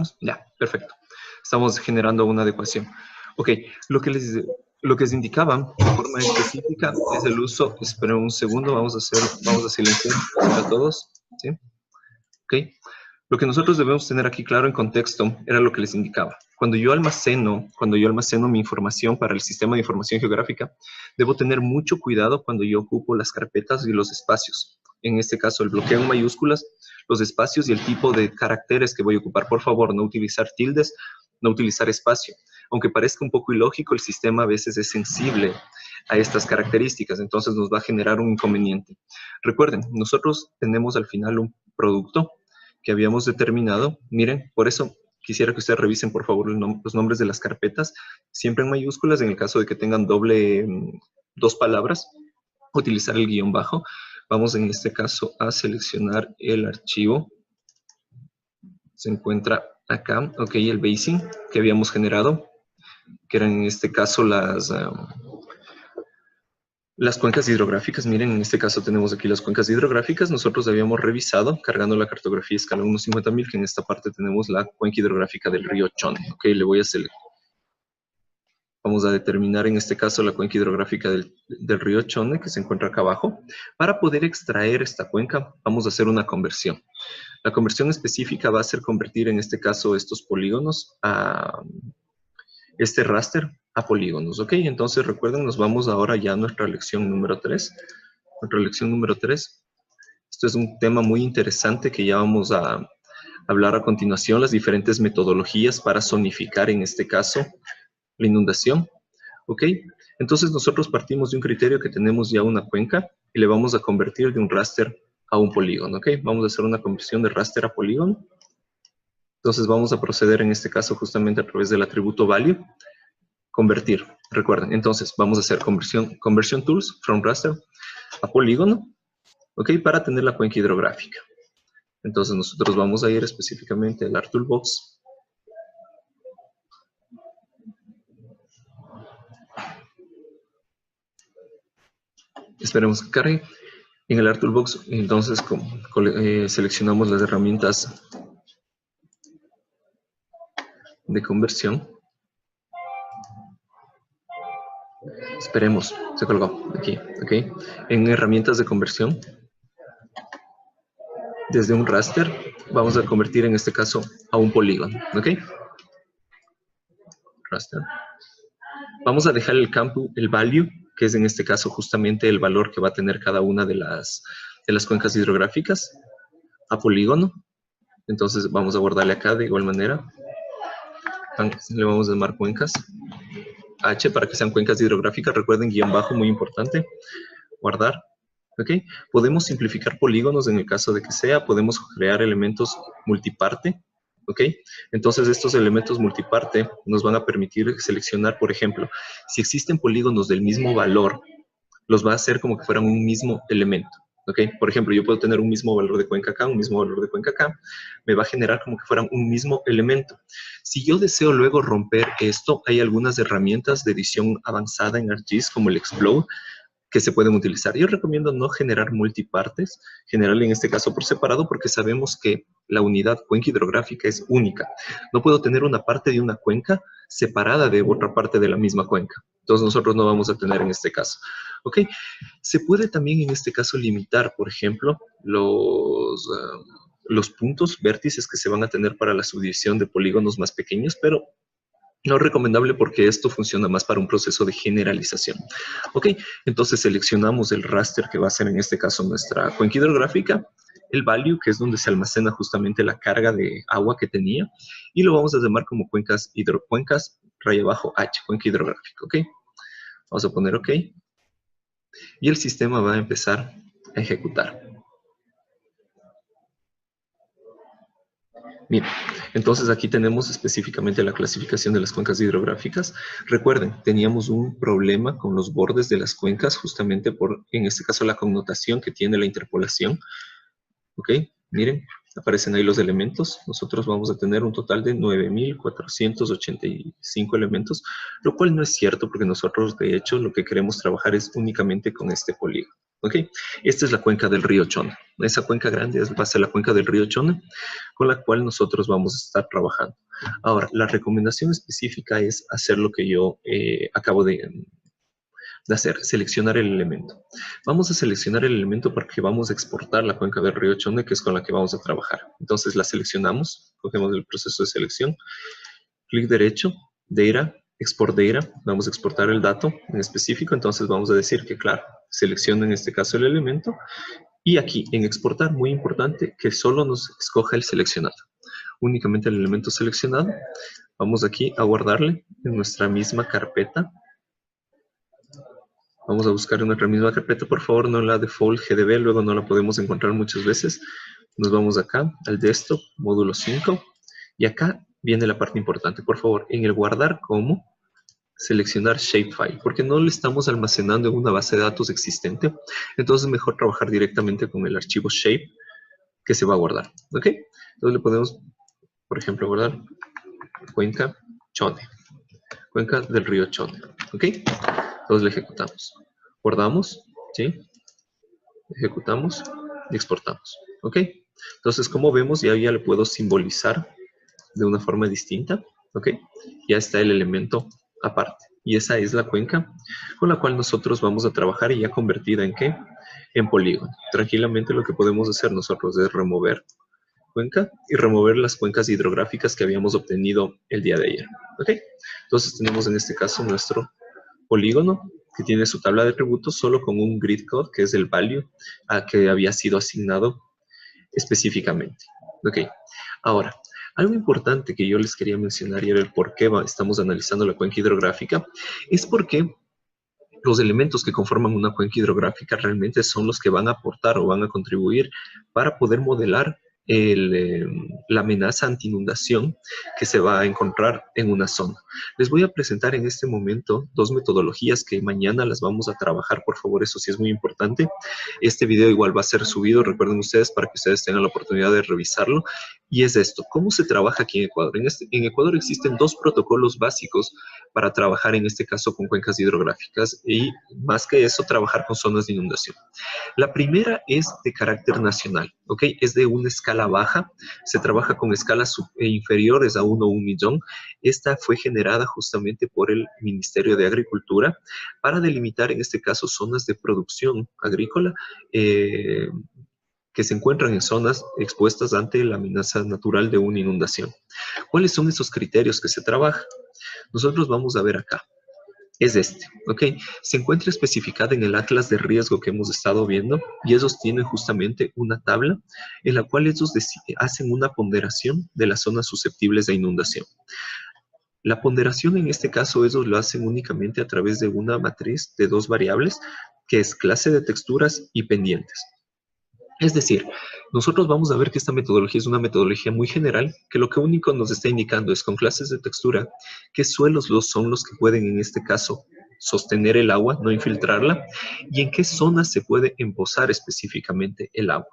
¿Estamos? Ya, perfecto. Estamos generando una adecuación. Ok, lo que les indicaba de forma específica es el uso. Esperen un segundo, vamos a silenciar a todos. ¿Sí? Ok. Lo que nosotros debemos tener aquí claro en contexto era lo que les indicaba. Cuando yo almaceno mi información para el sistema de información geográfica, debo tener mucho cuidado cuando yo ocupo las carpetas y los espacios. En este caso, el bloqueo en mayúsculas, los espacios y el tipo de caracteres que voy a ocupar. Por favor, no utilizar tildes, no utilizar espacio. Aunque parezca un poco ilógico, el sistema a veces es sensible a estas características, entonces nos va a generar un inconveniente. Recuerden, nosotros tenemos al final un producto que habíamos determinado. Miren, por eso quisiera que ustedes revisen, por favor, los nombres de las carpetas, siempre en mayúsculas, en el caso de que tengan dos palabras, utilizar el guión bajo. Vamos en este caso a seleccionar el archivo. Se encuentra acá, ok, el basing que habíamos generado, que eran en este caso las cuencas hidrográficas. Miren, en este caso tenemos aquí las cuencas hidrográficas. Nosotros habíamos revisado, cargando la cartografía escala 1:50.000, que en esta parte tenemos la cuenca hidrográfica del río Chone. Ok, le voy a seleccionar. Vamos a determinar en este caso la cuenca hidrográfica del río Chone, que se encuentra acá abajo. Para poder extraer esta cuenca, vamos a hacer una conversión. La conversión específica va a ser convertir en este caso estos polígonos a este raster a polígonos, ¿ok? Entonces recuerden, nos vamos ahora ya a nuestra lección número 3. Nuestra lección número 3. Esto es un tema muy interesante que ya vamos a hablar a continuación, las diferentes metodologías para zonificar, en este caso, la inundación, ¿ok? Entonces nosotros partimos de un criterio que tenemos ya una cuenca y le vamos a convertir de un raster a un polígono, ¿ok? Vamos a hacer una conversión de raster a polígono. Entonces vamos a proceder en este caso justamente a través del atributo value, convertir. Recuerden, entonces vamos a hacer conversion tools from raster a polígono, ¿ok? Para tener la cuenca hidrográfica. Entonces nosotros vamos a ir específicamente al Art Toolbox. Esperemos que cargue. En el Art Toolbox, entonces, seleccionamos las herramientas de conversión. Esperemos, se colgó aquí, ¿ok? En herramientas de conversión, desde un raster, vamos a convertir en este caso a un polígono, ¿ok? Raster. Vamos a dejar el campo, el value, que es en este caso justamente el valor que va a tener cada una de las cuencas hidrográficas, a polígono. Entonces vamos a guardarle acá de igual manera. Le vamos a llamar cuencas H para que sean cuencas hidrográficas. Recuerden, guión bajo, muy importante. Guardar. ¿Ok? Podemos simplificar polígonos en el caso de que sea. Podemos crear elementos multiparte. ¿Ok? Entonces estos elementos multiparte nos van a permitir seleccionar, por ejemplo, si existen polígonos del mismo valor, los va a hacer como que fueran un mismo elemento. ¿Ok? Por ejemplo, yo puedo tener un mismo valor de cuenca acá, un mismo valor de cuenca acá. Me va a generar como que fueran un mismo elemento. Si yo deseo luego romper esto, hay algunas herramientas de edición avanzada en ArcGIS, como el Explode, que se pueden utilizar. Yo recomiendo no generar multipartes, generar en este caso por separado, porque sabemos que la unidad cuenca hidrográfica es única. No puedo tener una parte de una cuenca separada de otra parte de la misma cuenca. Entonces nosotros no vamos a tener en este caso. ¿Ok? Se puede también en este caso limitar, por ejemplo, los puntos, vértices que se van a tener para la subdivisión de polígonos más pequeños, pero no es recomendable porque esto funciona más para un proceso de generalización. Ok, entonces seleccionamos el raster que va a ser en este caso nuestra cuenca hidrográfica, el value, que es donde se almacena justamente la carga de agua que tenía, y lo vamos a llamar como cuencas raya abajo H, cuenca hidrográfica. Ok, vamos a poner ok, y el sistema va a empezar a ejecutar. Bien, entonces aquí tenemos específicamente la clasificación de las cuencas hidrográficas. Recuerden, teníamos un problema con los bordes de las cuencas justamente por, en este caso, la connotación que tiene la interpolación. ¿Ok? Miren, Aparecen ahí los elementos. Nosotros vamos a tener un total de 9.485 elementos, lo cual no es cierto porque nosotros, de hecho, lo que queremos trabajar es únicamente con este polígono. ¿Ok? Esta es la cuenca del río Chona. Esa cuenca grande va a ser la cuenca del río Chona, con la cual nosotros vamos a estar trabajando. Ahora, la recomendación específica es hacer lo que yo acabo de hacer, seleccionar el elemento. Vamos a seleccionar el elemento porque vamos a exportar la cuenca del río Chone, que es con la que vamos a trabajar. Entonces la seleccionamos, cogemos el proceso de selección, clic derecho, Data, Export Data, vamos a exportar el dato en específico, entonces vamos a decir que, claro, selecciono en este caso el elemento, y aquí en exportar, muy importante, que solo nos escoja el seleccionado. Únicamente el elemento seleccionado, vamos aquí a guardarle en nuestra misma carpeta. Vamos a buscar en nuestra misma carpeta, por favor, no la default GDB, luego no la podemos encontrar muchas veces. Nos vamos acá al desktop, módulo 5, y acá viene la parte importante. Por favor, en el guardar como, seleccionar shapefile, porque no le estamos almacenando en una base de datos existente, entonces es mejor trabajar directamente con el archivo shape que se va a guardar, ¿ok? Entonces le podemos, por ejemplo, guardar cuenca Chone, cuenca del río Chone, ¿ok? Entonces le ejecutamos. Guardamos, ¿sí? Ejecutamos y exportamos, ¿ok? Entonces, como vemos, ya le puedo simbolizar de una forma distinta, ¿ok? Ya está el elemento aparte. Y esa es la cuenca con la cual nosotros vamos a trabajar y ya convertida en ¿qué? En polígono. Tranquilamente lo que podemos hacer nosotros es remover cuenca y remover las cuencas hidrográficas que habíamos obtenido el día de ayer, ¿ok? Entonces tenemos en este caso nuestro polígono que tiene su tabla de atributos solo con un grid code que es el value a que había sido asignado específicamente. Ok, ahora, algo importante que yo les quería mencionar y era el por qué estamos analizando la cuenca hidrográfica es porque los elementos que conforman una cuenca hidrográfica realmente son los que van a aportar o van a contribuir para poder modelar la amenaza anti-inundación que se va a encontrar en una zona. Les voy a presentar en este momento dos metodologías que mañana las vamos a trabajar, por favor, eso sí es muy importante. Este video igual va a ser subido, recuerden ustedes, para que ustedes tengan la oportunidad de revisarlo. Y es esto, ¿cómo se trabaja aquí en Ecuador? En Ecuador existen dos protocolos básicos para trabajar en este caso con cuencas hidrográficas y más que eso, trabajar con zonas de inundación. La primera es de carácter nacional, ¿ok? Es de una escala baja, se trabaja con escalas inferiores a 1 o 1 millón. Esta fue generada justamente por el Ministerio de Agricultura para delimitar en este caso zonas de producción agrícola que se encuentran en zonas expuestas ante la amenaza natural de una inundación. ¿Cuáles son esos criterios que se trabajan? Nosotros vamos a ver acá. Es este, ¿ok? Se encuentra especificada en el atlas de riesgo que hemos estado viendo y ellos tienen justamente una tabla en la cual ellos hacen una ponderación de las zonas susceptibles de inundación. La ponderación en este caso ellos lo hacen únicamente a través de una matriz de dos variables que es clase de texturas y pendientes. Es decir, nosotros vamos a ver que esta metodología es una metodología muy general, que lo que único nos está indicando es con clases de textura qué suelos son los que pueden en este caso sostener el agua, no infiltrarla, y en qué zonas se puede embosar específicamente el agua.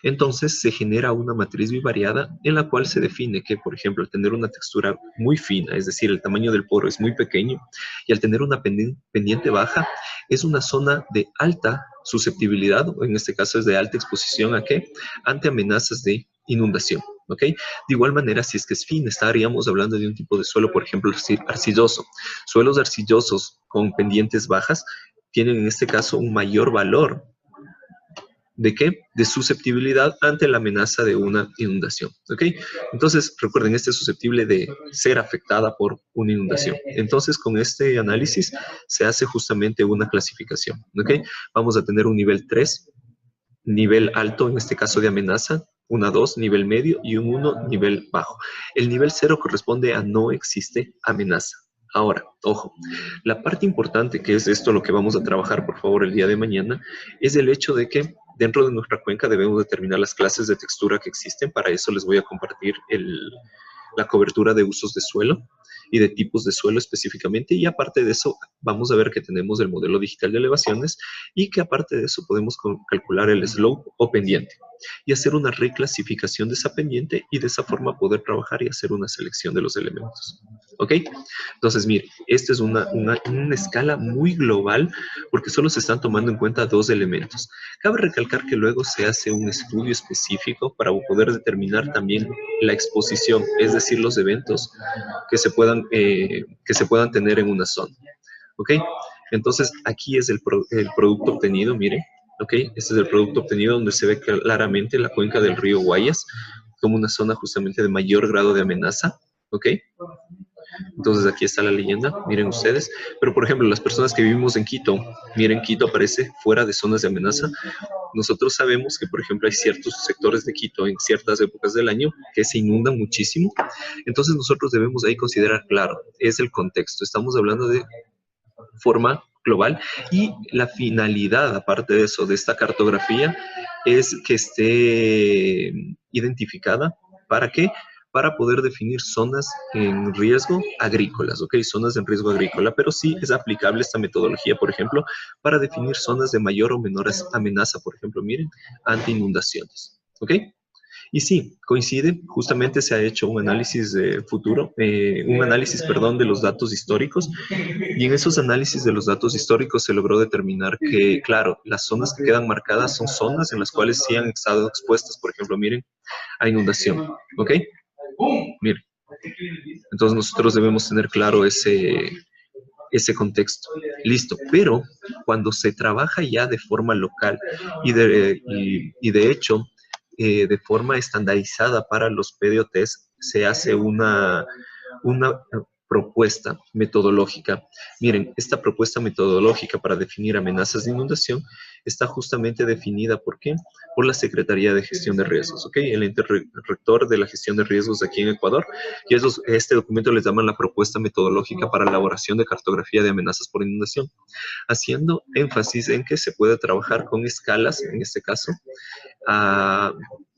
Entonces se genera una matriz bivariada en la cual se define que, por ejemplo, al tener una textura muy fina, es decir, el tamaño del poro es muy pequeño, y al tener una pendiente baja, es una zona de alta susceptibilidad, o en este caso es de alta exposición a qué? Ante amenazas de inundación. ¿Ok? De igual manera, si es que es fina, estaríamos hablando de un tipo de suelo, por ejemplo, arcilloso. Suelos arcillosos con pendientes bajas tienen en este caso un mayor valor. ¿De qué? De susceptibilidad ante la amenaza de una inundación, ¿ok? Entonces, recuerden, este es susceptible de ser afectada por una inundación. Entonces, con este análisis se hace justamente una clasificación, ¿ok? Vamos a tener un nivel 3, nivel alto, en este caso de amenaza, una 2, nivel medio, y un 1, nivel bajo. El nivel 0 corresponde a no existe amenaza. Ahora, ojo, la parte importante, que es esto lo que vamos a trabajar, por favor, el día de mañana, es el hecho de que dentro de nuestra cuenca debemos determinar las clases de textura que existen. Para eso les voy a compartir la cobertura de usos de suelo. y de tipos de suelo específicamente. Y aparte de eso, vamos a ver que tenemos el modelo digital de elevaciones y que aparte de eso podemos calcular el slope o pendiente y hacer una reclasificación de esa pendiente y de esa forma poder trabajar y hacer una selección de los elementos. ¿Ok? Entonces, mire, esta es una escala muy global porque solo se están tomando en cuenta dos elementos. Cabe recalcar que luego se hace un estudio específico para poder determinar también la exposición, es decir, los eventos que se puedan tener en una zona. ¿Ok? Entonces, aquí es el producto obtenido, miren. ¿Ok? Este es el producto obtenido donde se ve claramente la cuenca del río Guayas como una zona justamente de mayor grado de amenaza. ¿Ok? Entonces aquí está la leyenda, miren ustedes. Pero por ejemplo, las personas que vivimos en Quito, miren, Quito aparece fuera de zonas de amenaza. Nosotros sabemos que, por ejemplo, hay ciertos sectores de Quito en ciertas épocas del año que se inundan muchísimo. Entonces nosotros debemos ahí considerar, claro, es el contexto. Estamos hablando de forma global y la finalidad, aparte de eso, de esta cartografía, es que esté identificada. ¿Para qué? Para poder definir zonas en riesgo agrícolas, ¿ok? Zonas en riesgo agrícola, pero sí es aplicable esta metodología, por ejemplo, para definir zonas de mayor o menor amenaza, por ejemplo, miren, ante inundaciones, ¿ok? Y sí, coincide, justamente se ha hecho un análisis de futuro, un análisis, perdón, de los datos históricos, y en esos análisis de los datos históricos se logró determinar que, claro, las zonas que quedan marcadas son zonas en las cuales sí han estado expuestas, por ejemplo, miren, a inundación, ¿ok? Miren, entonces nosotros debemos tener claro ese contexto. Listo, pero cuando se trabaja ya de forma local y de hecho de forma estandarizada para los PDOTs, se hace una propuesta metodológica. Miren, esta propuesta metodológica para definir amenazas de inundación está justamente definida, ¿por qué? Por la Secretaría de Gestión de Riesgos, ¿ok? El ente rector de la gestión de riesgos de aquí en Ecuador. Y este documento les llaman la propuesta metodológica para elaboración de cartografía de amenazas por inundación, haciendo énfasis en que se puede trabajar con escalas, en este caso,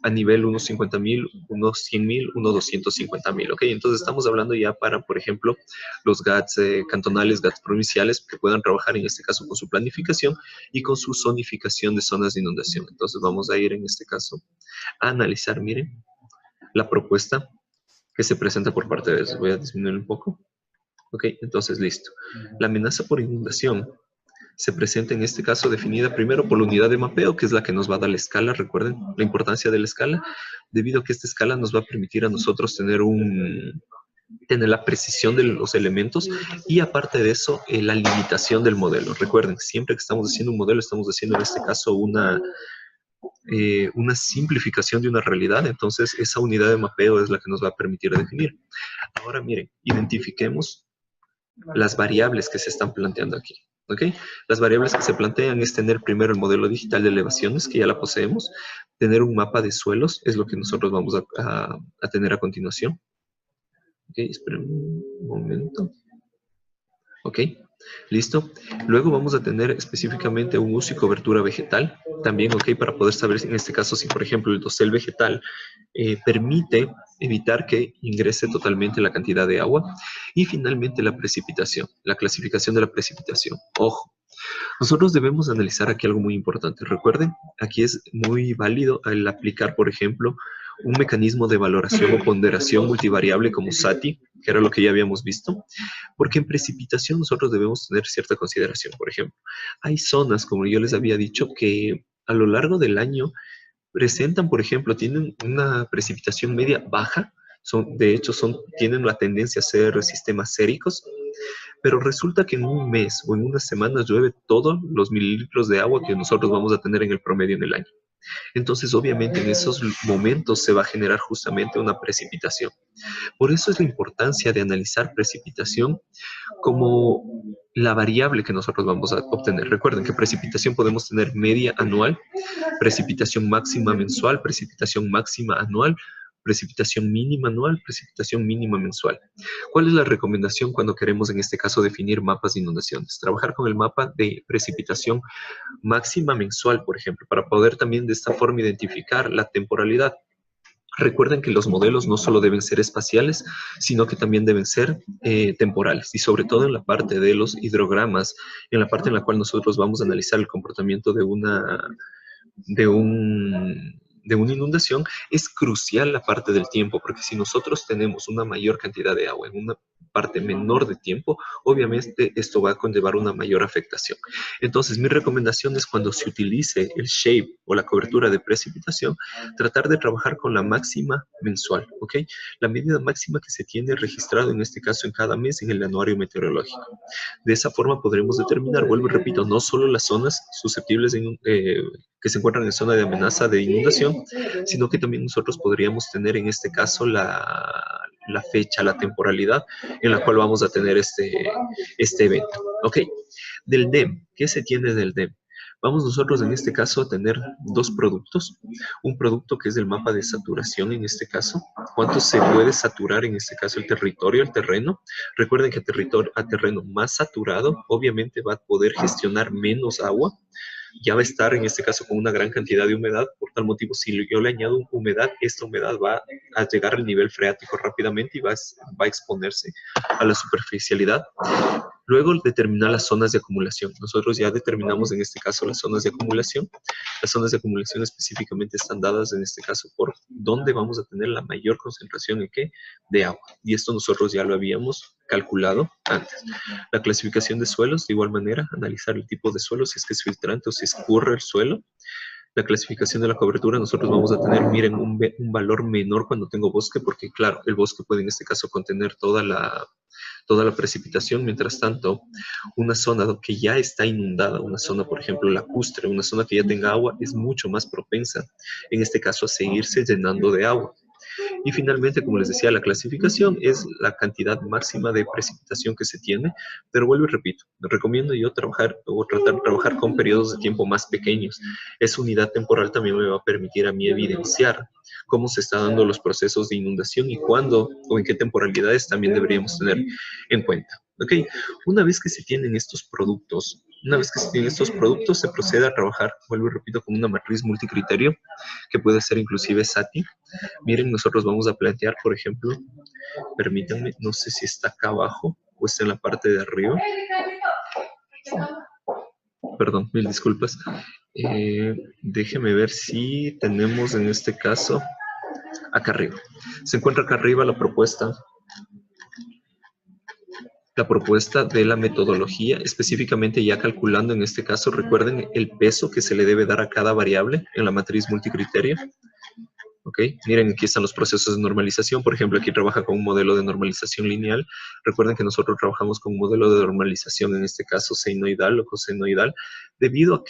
a nivel unos 50.000, unos 100.000, unos 250.000, ¿ok? Entonces estamos hablando ya para, por ejemplo, los GATS cantonales, GATS provinciales, que puedan trabajar en este caso con su planificación y con su zonificación de zonas de inundación. Entonces vamos a ir en este caso a analizar, miren, la propuesta que se presenta por parte de eso. Voy a disminuir un poco. Ok, entonces listo. La amenaza por inundación se presenta en este caso definida primero por la unidad de mapeo, que es la que nos va a dar la escala. Recuerden la importancia de la escala, debido a que esta escala nos va a permitir a nosotros tener la precisión de los elementos y aparte de eso, la limitación del modelo. Recuerden, siempre que estamos haciendo un modelo, estamos haciendo en este caso una simplificación de una realidad. Entonces, esa unidad de mapeo es la que nos va a permitir definir. Ahora, miren, identifiquemos las variables que se están planteando aquí. ¿Ok? Las variables que se plantean es tener primero el modelo digital de elevaciones, que ya la poseemos, tener un mapa de suelos, es lo que nosotros vamos a tener a continuación. Ok, esperen un momento. Ok, listo. Luego vamos a tener específicamente un uso y cobertura vegetal, también, ok, para poder saber en este caso si, por ejemplo, el dosel vegetal permite evitar que ingrese totalmente la cantidad de agua. Y finalmente la precipitación, la clasificación de la precipitación. Ojo, nosotros debemos analizar aquí algo muy importante. Recuerden, aquí es muy válido el aplicar, por ejemplo, un mecanismo de valoración o ponderación multivariable como SATI, que era lo que ya habíamos visto, porque en precipitación nosotros debemos tener cierta consideración. Por ejemplo, hay zonas, como yo les había dicho, que a lo largo del año presentan, por ejemplo, tienen una precipitación media baja, de hecho tienen la tendencia a ser sistemas séricos, pero resulta que en un mes o en unas semanas llueve todos los mililitros de agua que nosotros vamos a tener en el promedio en el año. Entonces, obviamente, en esos momentos se va a generar justamente una precipitación. Por eso es la importancia de analizar precipitación como la variable que nosotros vamos a obtener. Recuerden que precipitación podemos tener media anual, precipitación máxima mensual, precipitación máxima anual, precipitación mínima anual, precipitación mínima mensual. ¿Cuál es la recomendación cuando queremos en este caso definir mapas de inundaciones? Trabajar con el mapa de precipitación máxima mensual, por ejemplo, para poder también de esta forma identificar la temporalidad. Recuerden que los modelos no solo deben ser espaciales, sino que también deben ser temporales, y sobre todo en la parte de los hidrogramas, en la parte en la cual nosotros vamos a analizar el comportamiento de de una inundación, es crucial la parte del tiempo, porque si nosotros tenemos una mayor cantidad de agua en una parte menor de tiempo, obviamente esto va a conllevar una mayor afectación. Entonces, mi recomendación es cuando se utilice el shape o la cobertura de precipitación, tratar de trabajar con la máxima mensual, ¿ok? La medida máxima que se tiene registrado en este caso en cada mes en el anuario meteorológico. De esa forma podremos determinar, vuelvo y repito, no solo las zonas susceptibles que se encuentran en zona de amenaza de inundación, sino que también nosotros podríamos tener en este caso la fecha, la temporalidad en la cual vamos a tener este evento. Ok, del DEM, ¿qué se tiene del DEM? Vamos nosotros en este caso a tener dos productos. Un producto que es el mapa de saturación en este caso. ¿Cuánto se puede saturar en este caso el territorio, el terreno? Recuerden que a terreno más saturado, obviamente va a poder gestionar menos agua. Ya va a estar en este caso con una gran cantidad de humedad. Por tal motivo, si yo le añado humedad, esta humedad va a llegar al nivel freático rápidamente y va a exponerse a la superficialidad. Luego determinar las zonas de acumulación. Nosotros ya determinamos en este caso las zonas de acumulación. Las zonas de acumulación específicamente están dadas en este caso por dónde vamos a tener la mayor concentración de agua. Y esto nosotros ya lo habíamos calculado antes. La clasificación de suelos, de igual manera, analizar el tipo de suelo, si es que es filtrante o si escurre el suelo. La clasificación de la cobertura, nosotros vamos a tener, miren, un valor menor cuando tengo bosque, porque claro, el bosque puede en este caso contener toda la precipitación. Mientras tanto, una zona que ya está inundada, una zona, por ejemplo, lacustre, una zona que ya tenga agua, es mucho más propensa, en este caso, a seguirse llenando de agua. Y finalmente, como les decía, la clasificación es la cantidad máxima de precipitación que se tiene, pero vuelvo y repito, recomiendo yo trabajar o tratar de trabajar con periodos de tiempo más pequeños. Esa unidad temporal también me va a permitir a mí evidenciar cómo se están dando los procesos de inundación y cuándo o en qué temporalidades también deberíamos tener en cuenta. ¿Ok? Una vez que se tienen estos productos, se procede a trabajar, vuelvo y repito, con una matriz multicriterio, que puede ser inclusive SATI. Miren, nosotros vamos a plantear, por ejemplo, permítanme, no sé si está acá abajo o está en la parte de arriba. Perdón, mil disculpas. Déjeme ver si tenemos en este caso acá arriba. Se encuentra acá arriba la propuesta de la metodología, específicamente ya calculando en este caso, recuerden el peso que se le debe dar a cada variable en la matriz multicriterio. ¿Ok? Miren, aquí están los procesos de normalización. Por ejemplo, aquí trabaja con un modelo de normalización lineal. Recuerden que nosotros trabajamos con un modelo de normalización, en este caso senoidal o cosenoidal, debido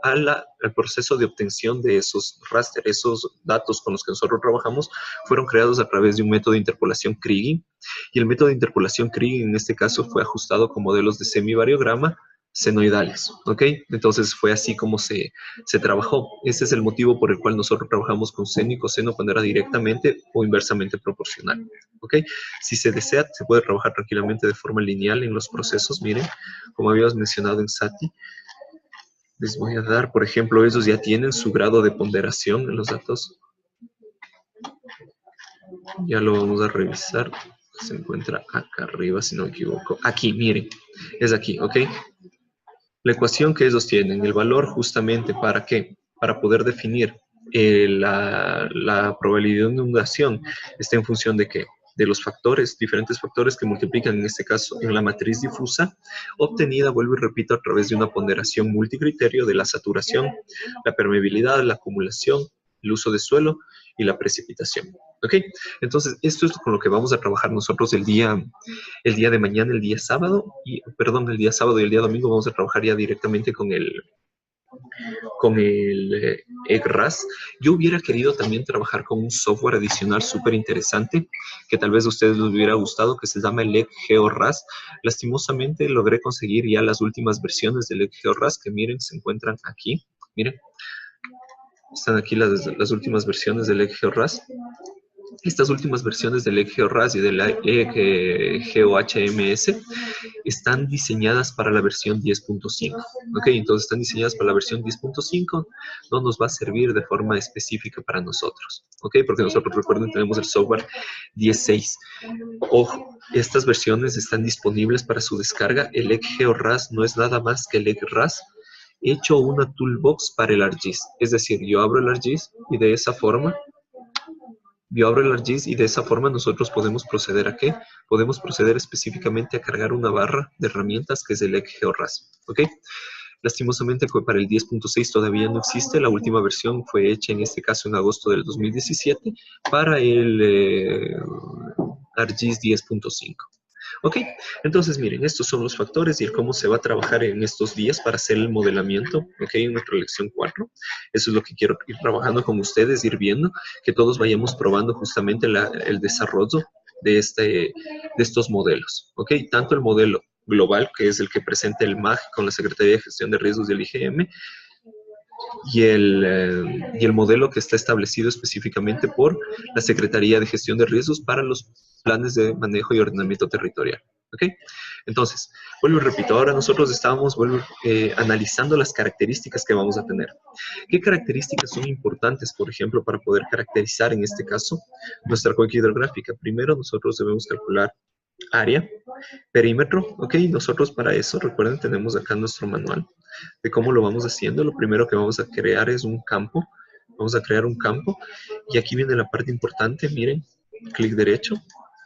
al proceso de obtención de esos raster, esos datos con los que nosotros trabajamos, fueron creados a través de un método de interpolación Kriging. Y el método de interpolación Kriging, en este caso, fue ajustado con modelos de semivariograma senoidales, ¿ok? Entonces fue así como se trabajó. Ese es el motivo por el cual nosotros trabajamos con seno y coseno cuando era directamente o inversamente proporcional, ¿ok? Si se desea, se puede trabajar tranquilamente de forma lineal en los procesos. Miren, como habíamos mencionado en SATI, les voy a dar, por ejemplo, ellos ya tienen su grado de ponderación en los datos. Ya lo vamos a revisar. Se encuentra acá arriba, si no me equivoco. Aquí, miren, es aquí, ¿ok? La ecuación que ellos tienen, el valor justamente para qué, para poder definir la probabilidad de inundación, está en función de qué, de los factores, diferentes factores que multiplican en este caso en la matriz difusa, obtenida, vuelvo y repito, a través de una ponderación multicriterio de la saturación, la permeabilidad, la acumulación, el uso de suelo y la precipitación. ¿Ok? Entonces, esto es con lo que vamos a trabajar nosotros el día de mañana, el día sábado, el día sábado y el día domingo vamos a trabajar ya directamente con el EGRAS. Yo hubiera querido también trabajar con un software adicional súper interesante que tal vez a ustedes les hubiera gustado, que se llama el EGEORAS. Lastimosamente logré conseguir ya las últimas versiones del EGEORAS, que miren, se encuentran aquí. Miren, están aquí las últimas versiones del EGEORAS. Estas últimas versiones del EGeoRAS y del EGeoHMS están diseñadas para la versión 10.5. ¿Ok? Entonces están diseñadas para la versión 10.5, no nos va a servir de forma específica para nosotros. ¿Ok? Porque nosotros, recuerden, tenemos el software 10.6. Ojo, estas versiones están disponibles para su descarga. El EGeoRAS no es nada más que el EGRAS hecho una toolbox para el ArcGIS. Es decir, yo abro el ArcGIS y de esa forma nosotros podemos proceder ¿a qué? Podemos proceder específicamente a cargar una barra de herramientas que es el EGeoRAS. ¿Ok? Lastimosamente para el 10.6 todavía no existe. La última versión fue hecha en este caso en agosto del 2017 para el ArcGIS 10.5. Ok, entonces miren, estos son los factores y el cómo se va a trabajar en estos días para hacer el modelamiento, ok, en nuestra lección 4. Eso es lo que quiero ir trabajando con ustedes, ir viendo, que todos vayamos probando justamente el desarrollo de estos modelos, ok, tanto el modelo global, que es el que presenta el MAG con la Secretaría de Gestión de Riesgos del IGM, y el modelo que está establecido específicamente por la Secretaría de Gestión de Riesgos para los planes de manejo y ordenamiento territorial. ¿Ok? Entonces, vuelvo y repito, ahora nosotros estábamos analizando las características que vamos a tener. ¿Qué características son importantes, por ejemplo, para poder caracterizar en este caso nuestra cuenca hidrográfica? Primero, nosotros debemos calcular área, perímetro, ok, nosotros para eso, recuerden, tenemos acá nuestro manual de cómo lo vamos haciendo. Lo primero que vamos a crear es un campo, vamos a crear un campo, y aquí viene la parte importante, miren, clic derecho,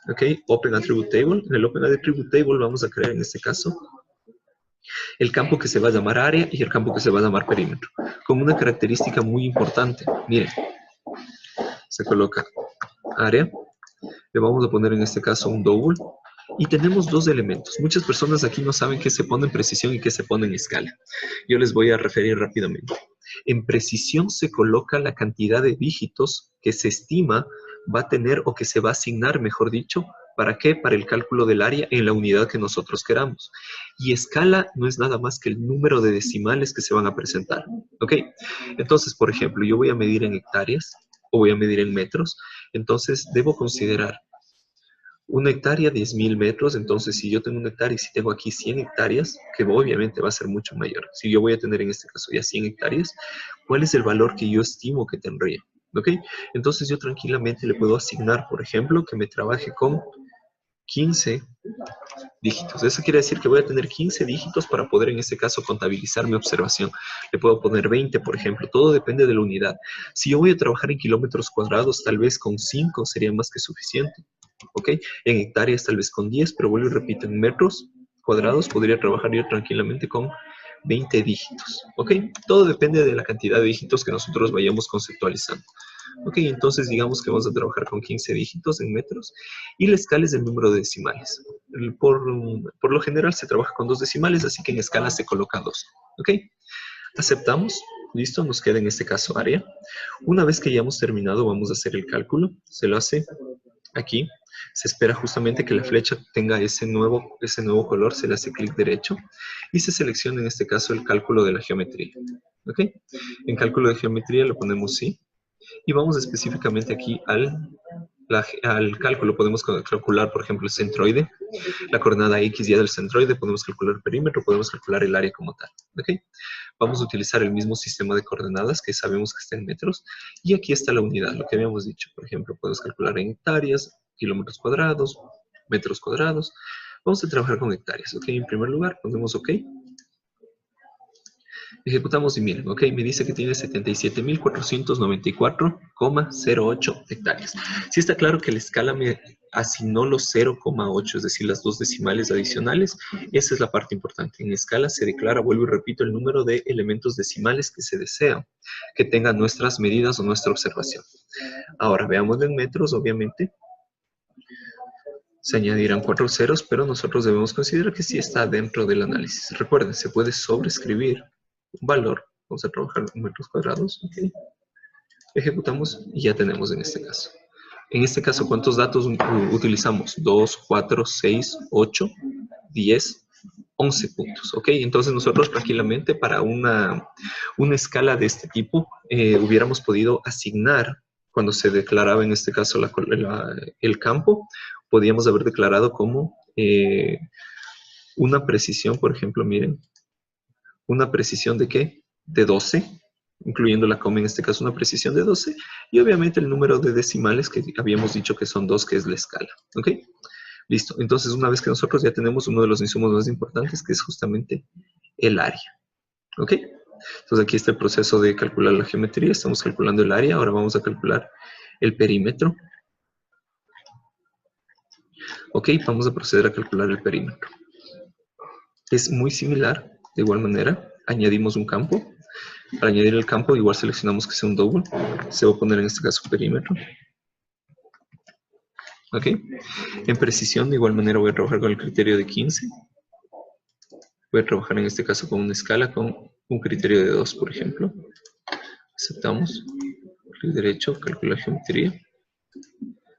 ok, Open Attribute Table. En el Open Attribute Table vamos a crear en este caso el campo que se va a llamar área y el campo que se va a llamar perímetro, con una característica muy importante, miren, se coloca área, le vamos a poner en este caso un double, y tenemos dos elementos. Muchas personas aquí no saben qué se pone en precisión y qué se pone en escala. Yo les voy a referir rápidamente. En precisión se coloca la cantidad de dígitos que se estima va a tener o que se va a asignar, mejor dicho, ¿para qué? Para el cálculo del área en la unidad que nosotros queramos. Y escala no es nada más que el número de decimales que se van a presentar. ¿Ok? Entonces, por ejemplo, yo voy a medir en hectáreas o voy a medir en metros. Entonces, debo considerar una hectárea, 10.000 metros. Entonces, si yo tengo una hectárea y si tengo aquí 100 hectáreas, que obviamente va a ser mucho mayor. Si yo voy a tener en este caso ya 100 hectáreas, ¿cuál es el valor que yo estimo que tendría? ¿Ok? Entonces, yo tranquilamente le puedo asignar, por ejemplo, que me trabaje con 15 dígitos. Eso quiere decir que voy a tener 15 dígitos para poder en este caso contabilizar mi observación. Le puedo poner 20, por ejemplo. Todo depende de la unidad. Si yo voy a trabajar en kilómetros cuadrados, tal vez con 5 sería más que suficiente. ¿Ok? En hectáreas tal vez con 10, pero vuelvo y repito, en metros cuadrados podría trabajar yo tranquilamente con 20 dígitos. ¿Ok? Todo depende de la cantidad de dígitos que nosotros vayamos conceptualizando. Ok, entonces digamos que vamos a trabajar con 15 dígitos en metros y la escala es el número de decimales. Por lo general se trabaja con 2 decimales, así que en escala se coloca 2. Ok, aceptamos. Listo, nos queda en este caso área. Una vez que ya hemos terminado, vamos a hacer el cálculo. Se lo hace aquí. Se espera justamente que la flecha tenga ese nuevo color, se le hace clic derecho y se selecciona en este caso el cálculo de la geometría. ¿Ok? En cálculo de geometría lo ponemos sí y vamos específicamente aquí al cálculo. Podemos calcular, por ejemplo, el centroide, la coordenada X ya del centroide, podemos calcular el perímetro, podemos calcular el área como tal. ¿Ok? Vamos a utilizar el mismo sistema de coordenadas que sabemos que está en metros y aquí está la unidad, lo que habíamos dicho. Por ejemplo, podemos calcular en hectáreas, kilómetros cuadrados, metros cuadrados. Vamos a trabajar con hectáreas. ¿Ok? En primer lugar, ponemos OK. Ejecutamos y miren, ok, me dice que tiene 77.494,08 hectáreas. Sí está claro que la escala me asignó los 0,8, es decir, las 2 decimales adicionales. Esa es la parte importante. En escala se declara, vuelvo y repito, el número de elementos decimales que se desea que tengan nuestras medidas o nuestra observación. Ahora, veamos en metros, obviamente. Se añadirán 4 ceros, pero nosotros debemos considerar que sí está dentro del análisis. Recuerden, se puede sobreescribir un valor. Vamos a trabajar en metros cuadrados. Okay. Ejecutamos y ya tenemos en este caso. En este caso, ¿cuántos datos utilizamos? 2, 4, 6, 8, 10, 11 puntos. ¿Ok? Entonces nosotros tranquilamente para una escala de este tipo hubiéramos podido asignar cuando se declaraba en este caso el campo, podíamos haber declarado como una precisión, por ejemplo, miren, una precisión de ¿qué? De 12, incluyendo la coma en este caso una precisión de 12, y obviamente el número de decimales que habíamos dicho que son 2, que es la escala, ¿ok? Listo, entonces una vez que nosotros ya tenemos uno de los insumos más importantes, que es justamente el área, ¿ok? Entonces aquí está el proceso de calcular la geometría, estamos calculando el área, ahora vamos a calcular el perímetro. Ok, vamos a proceder a calcular el perímetro. Es muy similar, de igual manera, añadimos un campo. Para añadir el campo, igual seleccionamos que sea un double. Se va a poner en este caso perímetro. Ok. En precisión, de igual manera, voy a trabajar con el criterio de 15. Voy a trabajar en este caso con una escala con un criterio de 2, por ejemplo. Aceptamos. Clic derecho, calcular geometría.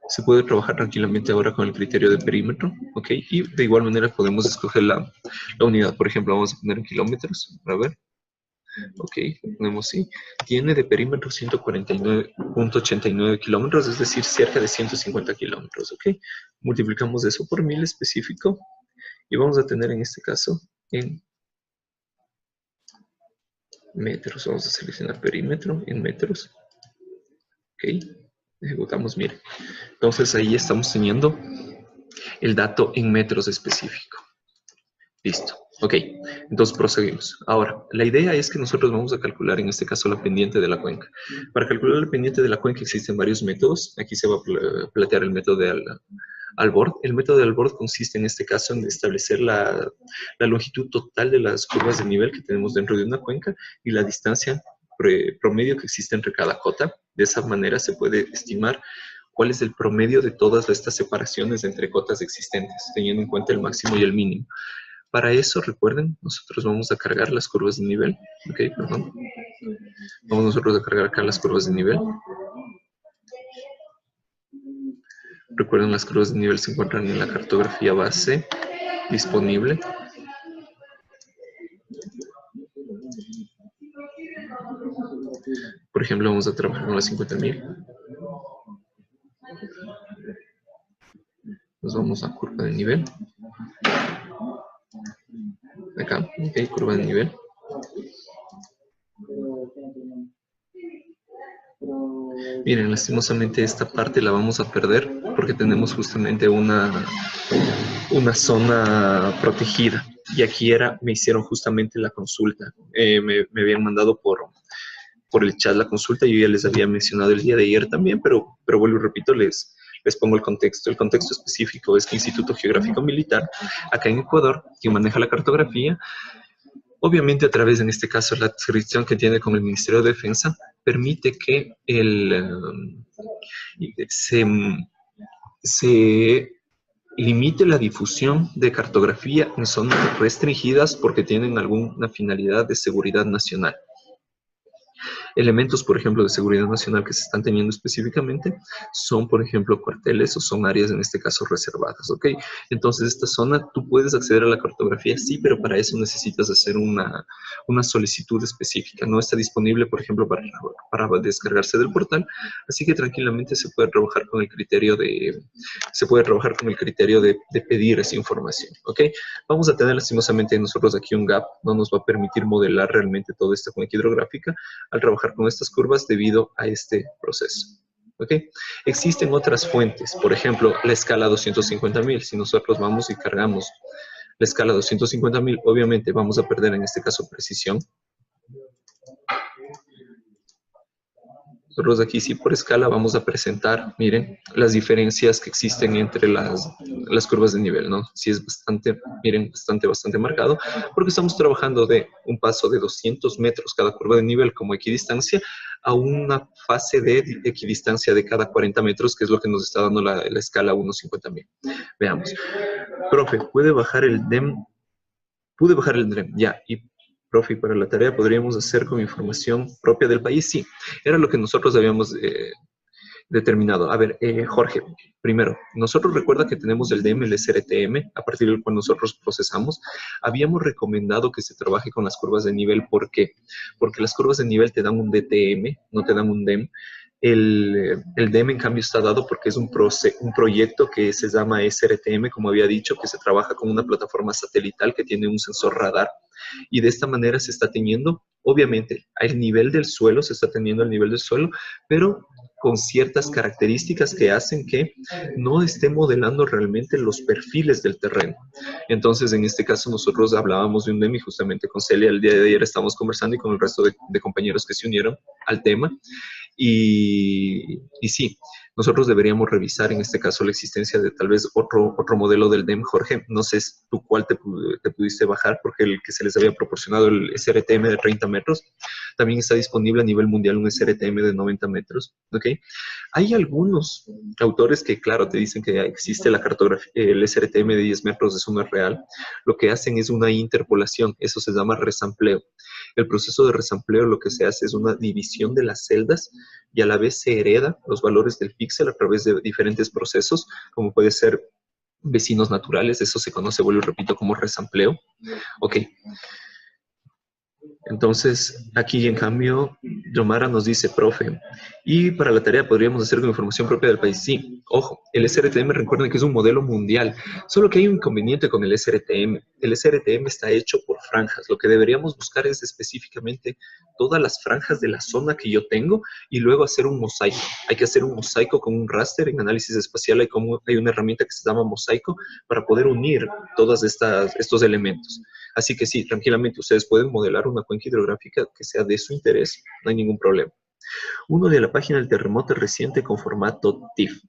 Se puede trabajar tranquilamente ahora con el criterio de perímetro, ¿ok? Y de igual manera podemos escoger la unidad. Por ejemplo, vamos a poner en kilómetros, a ver. Ok, ponemos sí. Tiene de perímetro 149.89 kilómetros, es decir, cerca de 150 kilómetros, ¿ok? Multiplicamos eso por 1000 específico y vamos a tener en este caso en metros. Vamos a seleccionar perímetro en metros, ¿ok? Ejecutamos, mire. Entonces ahí estamos teniendo el dato en metros específico. Listo. Ok, entonces proseguimos. Ahora, la idea es que nosotros vamos a calcular en este caso la pendiente de la cuenca. Para calcular la pendiente de la cuenca existen varios métodos. Aquí se va a plantear el método de Albord. El método de Albord consiste en este caso en establecer la longitud total de las curvas de nivel que tenemos dentro de una cuenca y la distancia promedio que existe entre cada cota. De esa manera se puede estimar cuál es el promedio de todas estas separaciones entre cotas existentes, teniendo en cuenta el máximo y el mínimo. Para eso, recuerden, nosotros vamos a cargar las curvas de nivel. Ok, perdón. Vamos nosotros a cargar acá las curvas de nivel. Recuerden, las curvas de nivel se encuentran en la cartografía base disponible. Por ejemplo, vamos a trabajar con las 50,000. Nos vamos a curva de nivel. Acá, ok, curva de nivel. Miren, lastimosamente esta parte la vamos a perder porque tenemos justamente una zona protegida. Y aquí me hicieron justamente la consulta. Me habían mandado por el chat la consulta. Yo ya les había mencionado el día de ayer también, pero vuelvo y repito, les pongo el contexto. El contexto específico es que Instituto Geográfico Militar, acá en Ecuador, quien maneja la cartografía, obviamente a través, en este caso, la adscripción que tiene con el Ministerio de Defensa, permite que se limite la difusión de cartografía en zonas restringidas porque tienen alguna finalidad de seguridad nacional. Elementos, por ejemplo, de seguridad nacional que se están teniendo específicamente son, por ejemplo, cuarteles o son áreas, en este caso, reservadas, ¿ok? Entonces, esta zona, tú puedes acceder a la cartografía, sí, pero para eso necesitas hacer una solicitud específica. No está disponible, por ejemplo, para descargarse del portal, así que tranquilamente se puede trabajar con el criterio de pedir esa información, ¿ok? Vamos a tener lastimosamente nosotros aquí un gap, no nos va a permitir modelar realmente toda esta cuenca hidrográfica al trabajar con estas curvas debido a este proceso. ¿Ok? Existen otras fuentes, por ejemplo, la escala 250,000. Si nosotros vamos y cargamos la escala 250,000, obviamente vamos a perder en este caso precisión. Nosotros aquí sí por escala vamos a presentar, miren, las diferencias que existen entre las curvas de nivel, ¿no? Sí es bastante, miren, bastante marcado, porque estamos trabajando de un paso de 200 metros cada curva de nivel como equidistancia a una fase de equidistancia de cada 40 metros, que es lo que nos está dando la escala 150,000. Veamos. Profe, ¿puede bajar el DEM? Pude bajar el DEM, ya, y profe, para la tarea podríamos hacer con información propia del país. Sí, era lo que nosotros habíamos determinado. A ver, Jorge, primero, nosotros recuerda que tenemos el DEM, el SRTM, a partir del cual nosotros procesamos. Habíamos recomendado que se trabaje con las curvas de nivel. ¿Por qué? Porque las curvas de nivel te dan un DTM, no te dan un DEM. El DEM, en cambio, está dado porque es un proyecto que se llama SRTM, como había dicho, que se trabaja con una plataforma satelital que tiene un sensor radar. Y de esta manera se está teniendo, obviamente, el nivel del suelo, se está teniendo el nivel del suelo, pero con ciertas características que hacen que no esté modelando realmente los perfiles del terreno. Entonces, en este caso, nosotros hablábamos de un DEM y justamente con Celia el día de ayer estábamos conversando y con el resto de compañeros que se unieron al tema. Y sí, nosotros deberíamos revisar en este caso la existencia de tal vez otro modelo del DEM. Jorge, no sé tú cuál te pudiste bajar, porque el que se les había proporcionado, el SRTM de 30 metros, también está disponible a nivel mundial un SRTM de 90 metros, ¿ok? Hay algunos autores que, claro, te dicen que existe la cartografía, el SRTM de 10 metros, eso no es real. Lo que hacen es una interpolación, eso se llama resampleo. El proceso de resampleo lo que se hace es una división de las celdas y a la vez se hereda los valores del píxel a través de diferentes procesos, como puede ser vecinos naturales, eso se conoce, vuelvo y repito, como resampleo. Ok. Entonces, aquí en cambio, Yomara nos dice, profe, y para la tarea podríamos hacer con información propia del país. Sí, ojo, el SRTM, recuerden que es un modelo mundial, solo que hay un inconveniente con el SRTM. El SRTM está hecho por franjas. Lo que deberíamos buscar es específicamente todas las franjas de la zona que yo tengo y luego hacer un mosaico. Hay que hacer un mosaico con un raster. En análisis espacial hay una herramienta que se llama mosaico para poder unir todos estos elementos. Así que sí, tranquilamente ustedes pueden modelar una cuenca hidrográfica que sea de su interés, no hay ningún problema. Uno de la página del terremoto reciente con formato TIFF.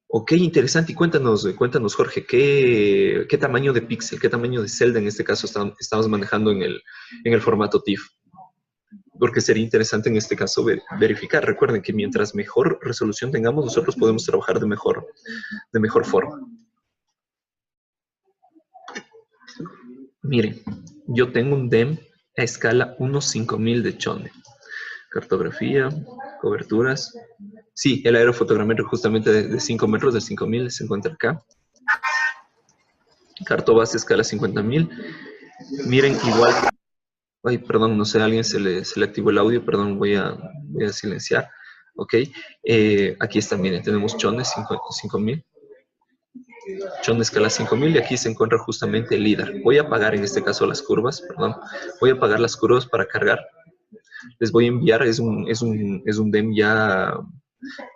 Ok, interesante. Y cuéntanos Jorge, ¿qué tamaño de píxel, qué tamaño de celda en este caso estamos manejando en el formato TIFF? Porque sería interesante en este caso verificar. Recuerden que mientras mejor resolución tengamos, nosotros podemos trabajar de mejor forma. Miren, yo tengo un DEM a escala 1/5000 de Chone. Cartografía, coberturas. Sí, el aerofotogrametro justamente de 5 metros, de 5000, se encuentra acá. Cartobase escala 50.000. Miren, igual. Ay, perdón, no sé, a alguien se le activó el audio, perdón, voy a silenciar. Ok, aquí está, miren, tenemos Chone 5000. Chone escala 5000 y aquí se encuentra justamente el LIDAR. Voy a apagar en este caso las curvas, perdón. Voy a apagar las curvas para cargar. Les voy a enviar, es un DEM ya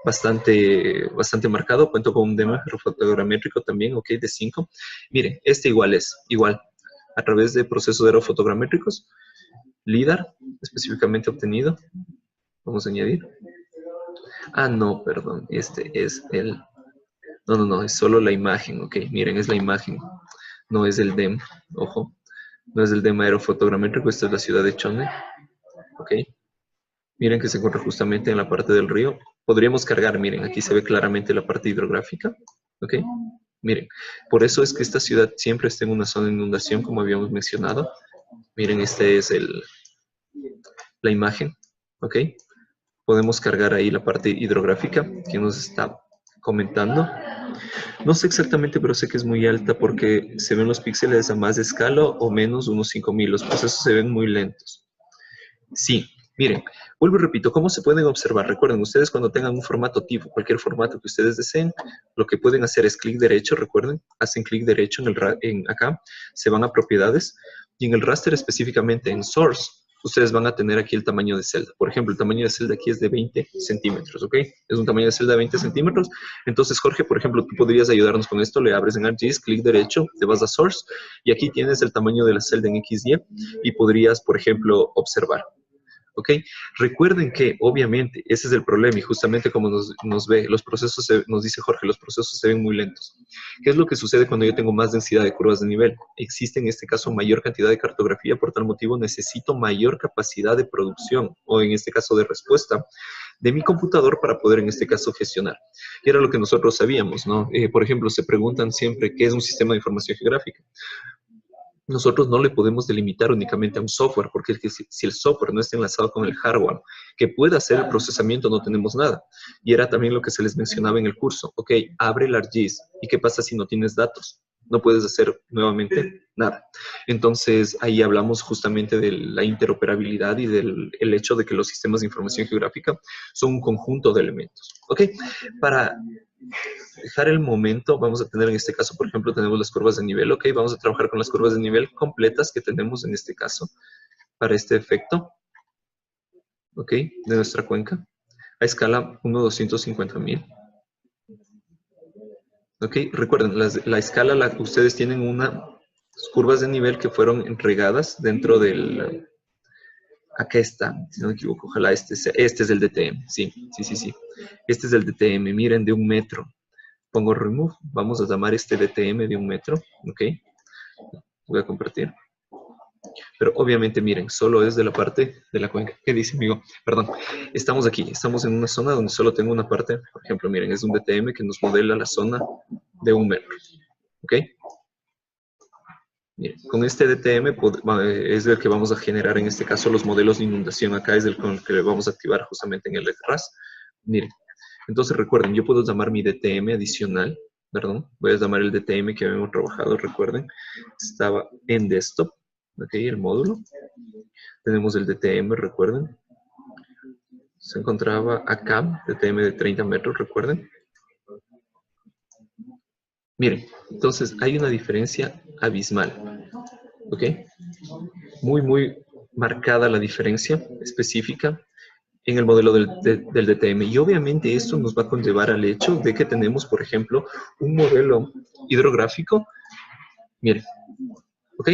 bastante marcado. Cuento con un DEM aerofotogramétrico también, ok, de 5. Miren, este igual, a través de procesos aerofotogramétricos, LIDAR, específicamente obtenido. Vamos a añadir. Ah, no, perdón, este es el... No, es solo la imagen, ok, miren, es la imagen, no es el DEM, ojo, no es el DEM aerofotogramétrico, esta es la ciudad de Chone, ok. Miren que se encuentra justamente en la parte del río. Podríamos cargar, miren, aquí se ve claramente la parte hidrográfica, ¿ok? Miren, por eso es que esta ciudad siempre está en una zona de inundación, como habíamos mencionado. Miren, esta es la imagen, ¿ok? Podemos cargar ahí la parte hidrográfica que nos está comentando. No sé exactamente, pero sé que es muy alta porque se ven los píxeles a más escala o menos unos 5000. Los procesos se ven muy lentos. Sí, miren, vuelvo y repito, ¿cómo se pueden observar? Recuerden, ustedes cuando tengan un formato tipo, cualquier formato que ustedes deseen, lo que pueden hacer es clic derecho, recuerden, hacen clic derecho acá, se van a propiedades y en el raster específicamente en source, ustedes van a tener aquí el tamaño de celda. Por ejemplo, el tamaño de celda aquí es de 20 centímetros, ¿ok? Es un tamaño de celda de 20 centímetros. Entonces, Jorge, por ejemplo, tú podrías ayudarnos con esto. Le abres en ArcGIS, clic derecho, te vas a Source y aquí tienes el tamaño de la celda en XY y podrías, por ejemplo, observar. ¿Ok? Recuerden que, obviamente, ese es el problema y justamente como nos ve, nos dice Jorge, los procesos se ven muy lentos. ¿Qué es lo que sucede cuando yo tengo más densidad de curvas de nivel? Existe en este caso mayor cantidad de cartografía, por tal motivo necesito mayor capacidad de producción o en este caso de respuesta de mi computador para poder en este caso gestionar. Y era lo que nosotros sabíamos, ¿no? Por ejemplo, se preguntan siempre qué es un sistema de información geográfica. Nosotros no le podemos delimitar únicamente a un software, porque si el software no está enlazado con el hardware que pueda hacer el procesamiento, no tenemos nada. Y era también lo que se les mencionaba en el curso. Ok, abre el ArcGIS. ¿Y qué pasa si no tienes datos? no puedes hacer nuevamente nada. Entonces, ahí hablamos justamente de la interoperabilidad y del el hecho de que los sistemas de información geográfica son un conjunto de elementos. ¿Ok? Para dejar el momento, vamos a tener en este caso, por ejemplo, tenemos las curvas de nivel. Ok, vamos a trabajar con las curvas de nivel completas que tenemos en este caso para este efecto. Ok, de nuestra cuenca a escala 1/250.000. Ok, recuerden, la escala, ustedes tienen unas curvas de nivel que fueron entregadas dentro del... Acá está, si no me equivoco, ojalá este es el DTM, sí. Este es el DTM, miren, de 1 metro. Pongo remove, vamos a llamar este DTM de 1 metro, ok. Voy a compartir. Pero obviamente, miren, solo es de la parte de la cuenca. ¿Qué dice, amigo? Perdón. Estamos aquí, estamos en una zona donde solo tengo una parte. Por ejemplo, miren, es un DTM que nos modela la zona de 1 metro. ¿Ok? Miren, con este DTM es el que vamos a generar en este caso los modelos de inundación. Acá es el con que le vamos a activar justamente en el RAS. Miren, entonces recuerden, yo puedo llamar mi DTM adicional, perdón, voy a llamar el DTM que habíamos trabajado, recuerden, estaba en desktop, ok, el módulo. Tenemos el DTM, recuerden. Se encontraba acá, DTM de 30 metros, recuerden. Miren, entonces hay una diferencia abismal, ¿ok? Muy marcada la diferencia específica en el modelo del DTM. Y obviamente esto nos va a conllevar al hecho de que tenemos, por ejemplo, un modelo hidrográfico. Miren, ¿ok?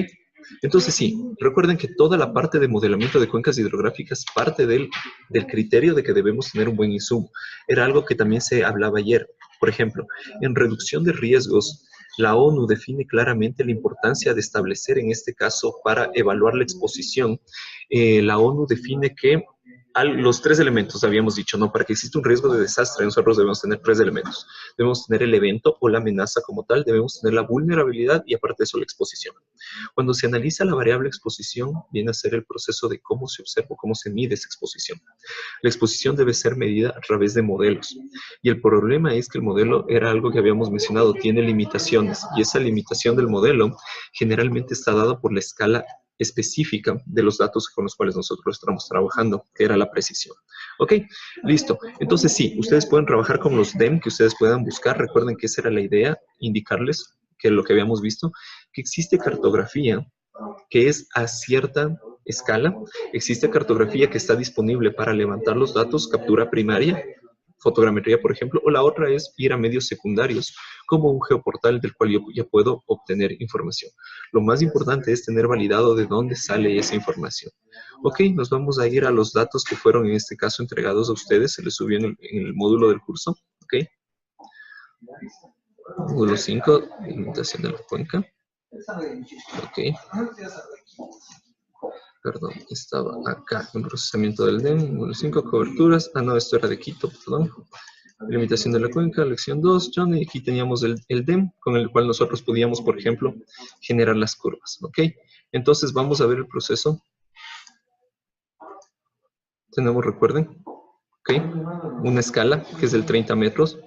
Entonces sí, recuerden que toda la parte de modelamiento de cuencas hidrográficas parte del criterio de que debemos tener un buen insumo. Era algo que también se hablaba ayer. Por ejemplo, en reducción de riesgos, la ONU define claramente la importancia de establecer, en este caso, para evaluar la exposición, la ONU define que los 3 elementos, habíamos dicho, ¿no? Para que exista un riesgo de desastre, nosotros debemos tener 3 elementos. Debemos tener el evento o la amenaza como tal, debemos tener la vulnerabilidad y aparte de eso la exposición. Cuando se analiza la variable exposición, viene a ser el proceso de cómo se observa, cómo se mide esa exposición. La exposición debe ser medida a través de modelos. Y el problema es que el modelo era algo que habíamos mencionado, tiene limitaciones. Y esa limitación del modelo generalmente está dada por la escala específica de los datos con los cuales nosotros estamos trabajando, que era la precisión. Ok, listo. Entonces sí, ustedes pueden trabajar con los DEM que ustedes puedan buscar. Recuerden que esa era la idea, indicarles que lo que habíamos visto, que existe cartografía que es a cierta escala. Existe cartografía que está disponible para levantar los datos, captura primaria, fotogrametría, por ejemplo, o la otra es ir a medios secundarios, como un geoportal del cual yo ya puedo obtener información. Lo más importante es tener validado de dónde sale esa información. Ok, nos vamos a ir a los datos que fueron en este caso entregados a ustedes, se les subió en el módulo del curso. Ok. Módulo 5, limitación de la cuenca. Ok. Perdón, estaba acá en procesamiento del DEM, módulo 5, coberturas. Ah, no, esto era de Quito, perdón. Limitación de la cuenca, lección 2, John, y aquí teníamos el DEM, con el cual nosotros podíamos, por ejemplo, generar las curvas, ¿ok? Entonces vamos a ver el proceso. Tenemos, recuerden, ¿ok? Una escala que es del 30 metros.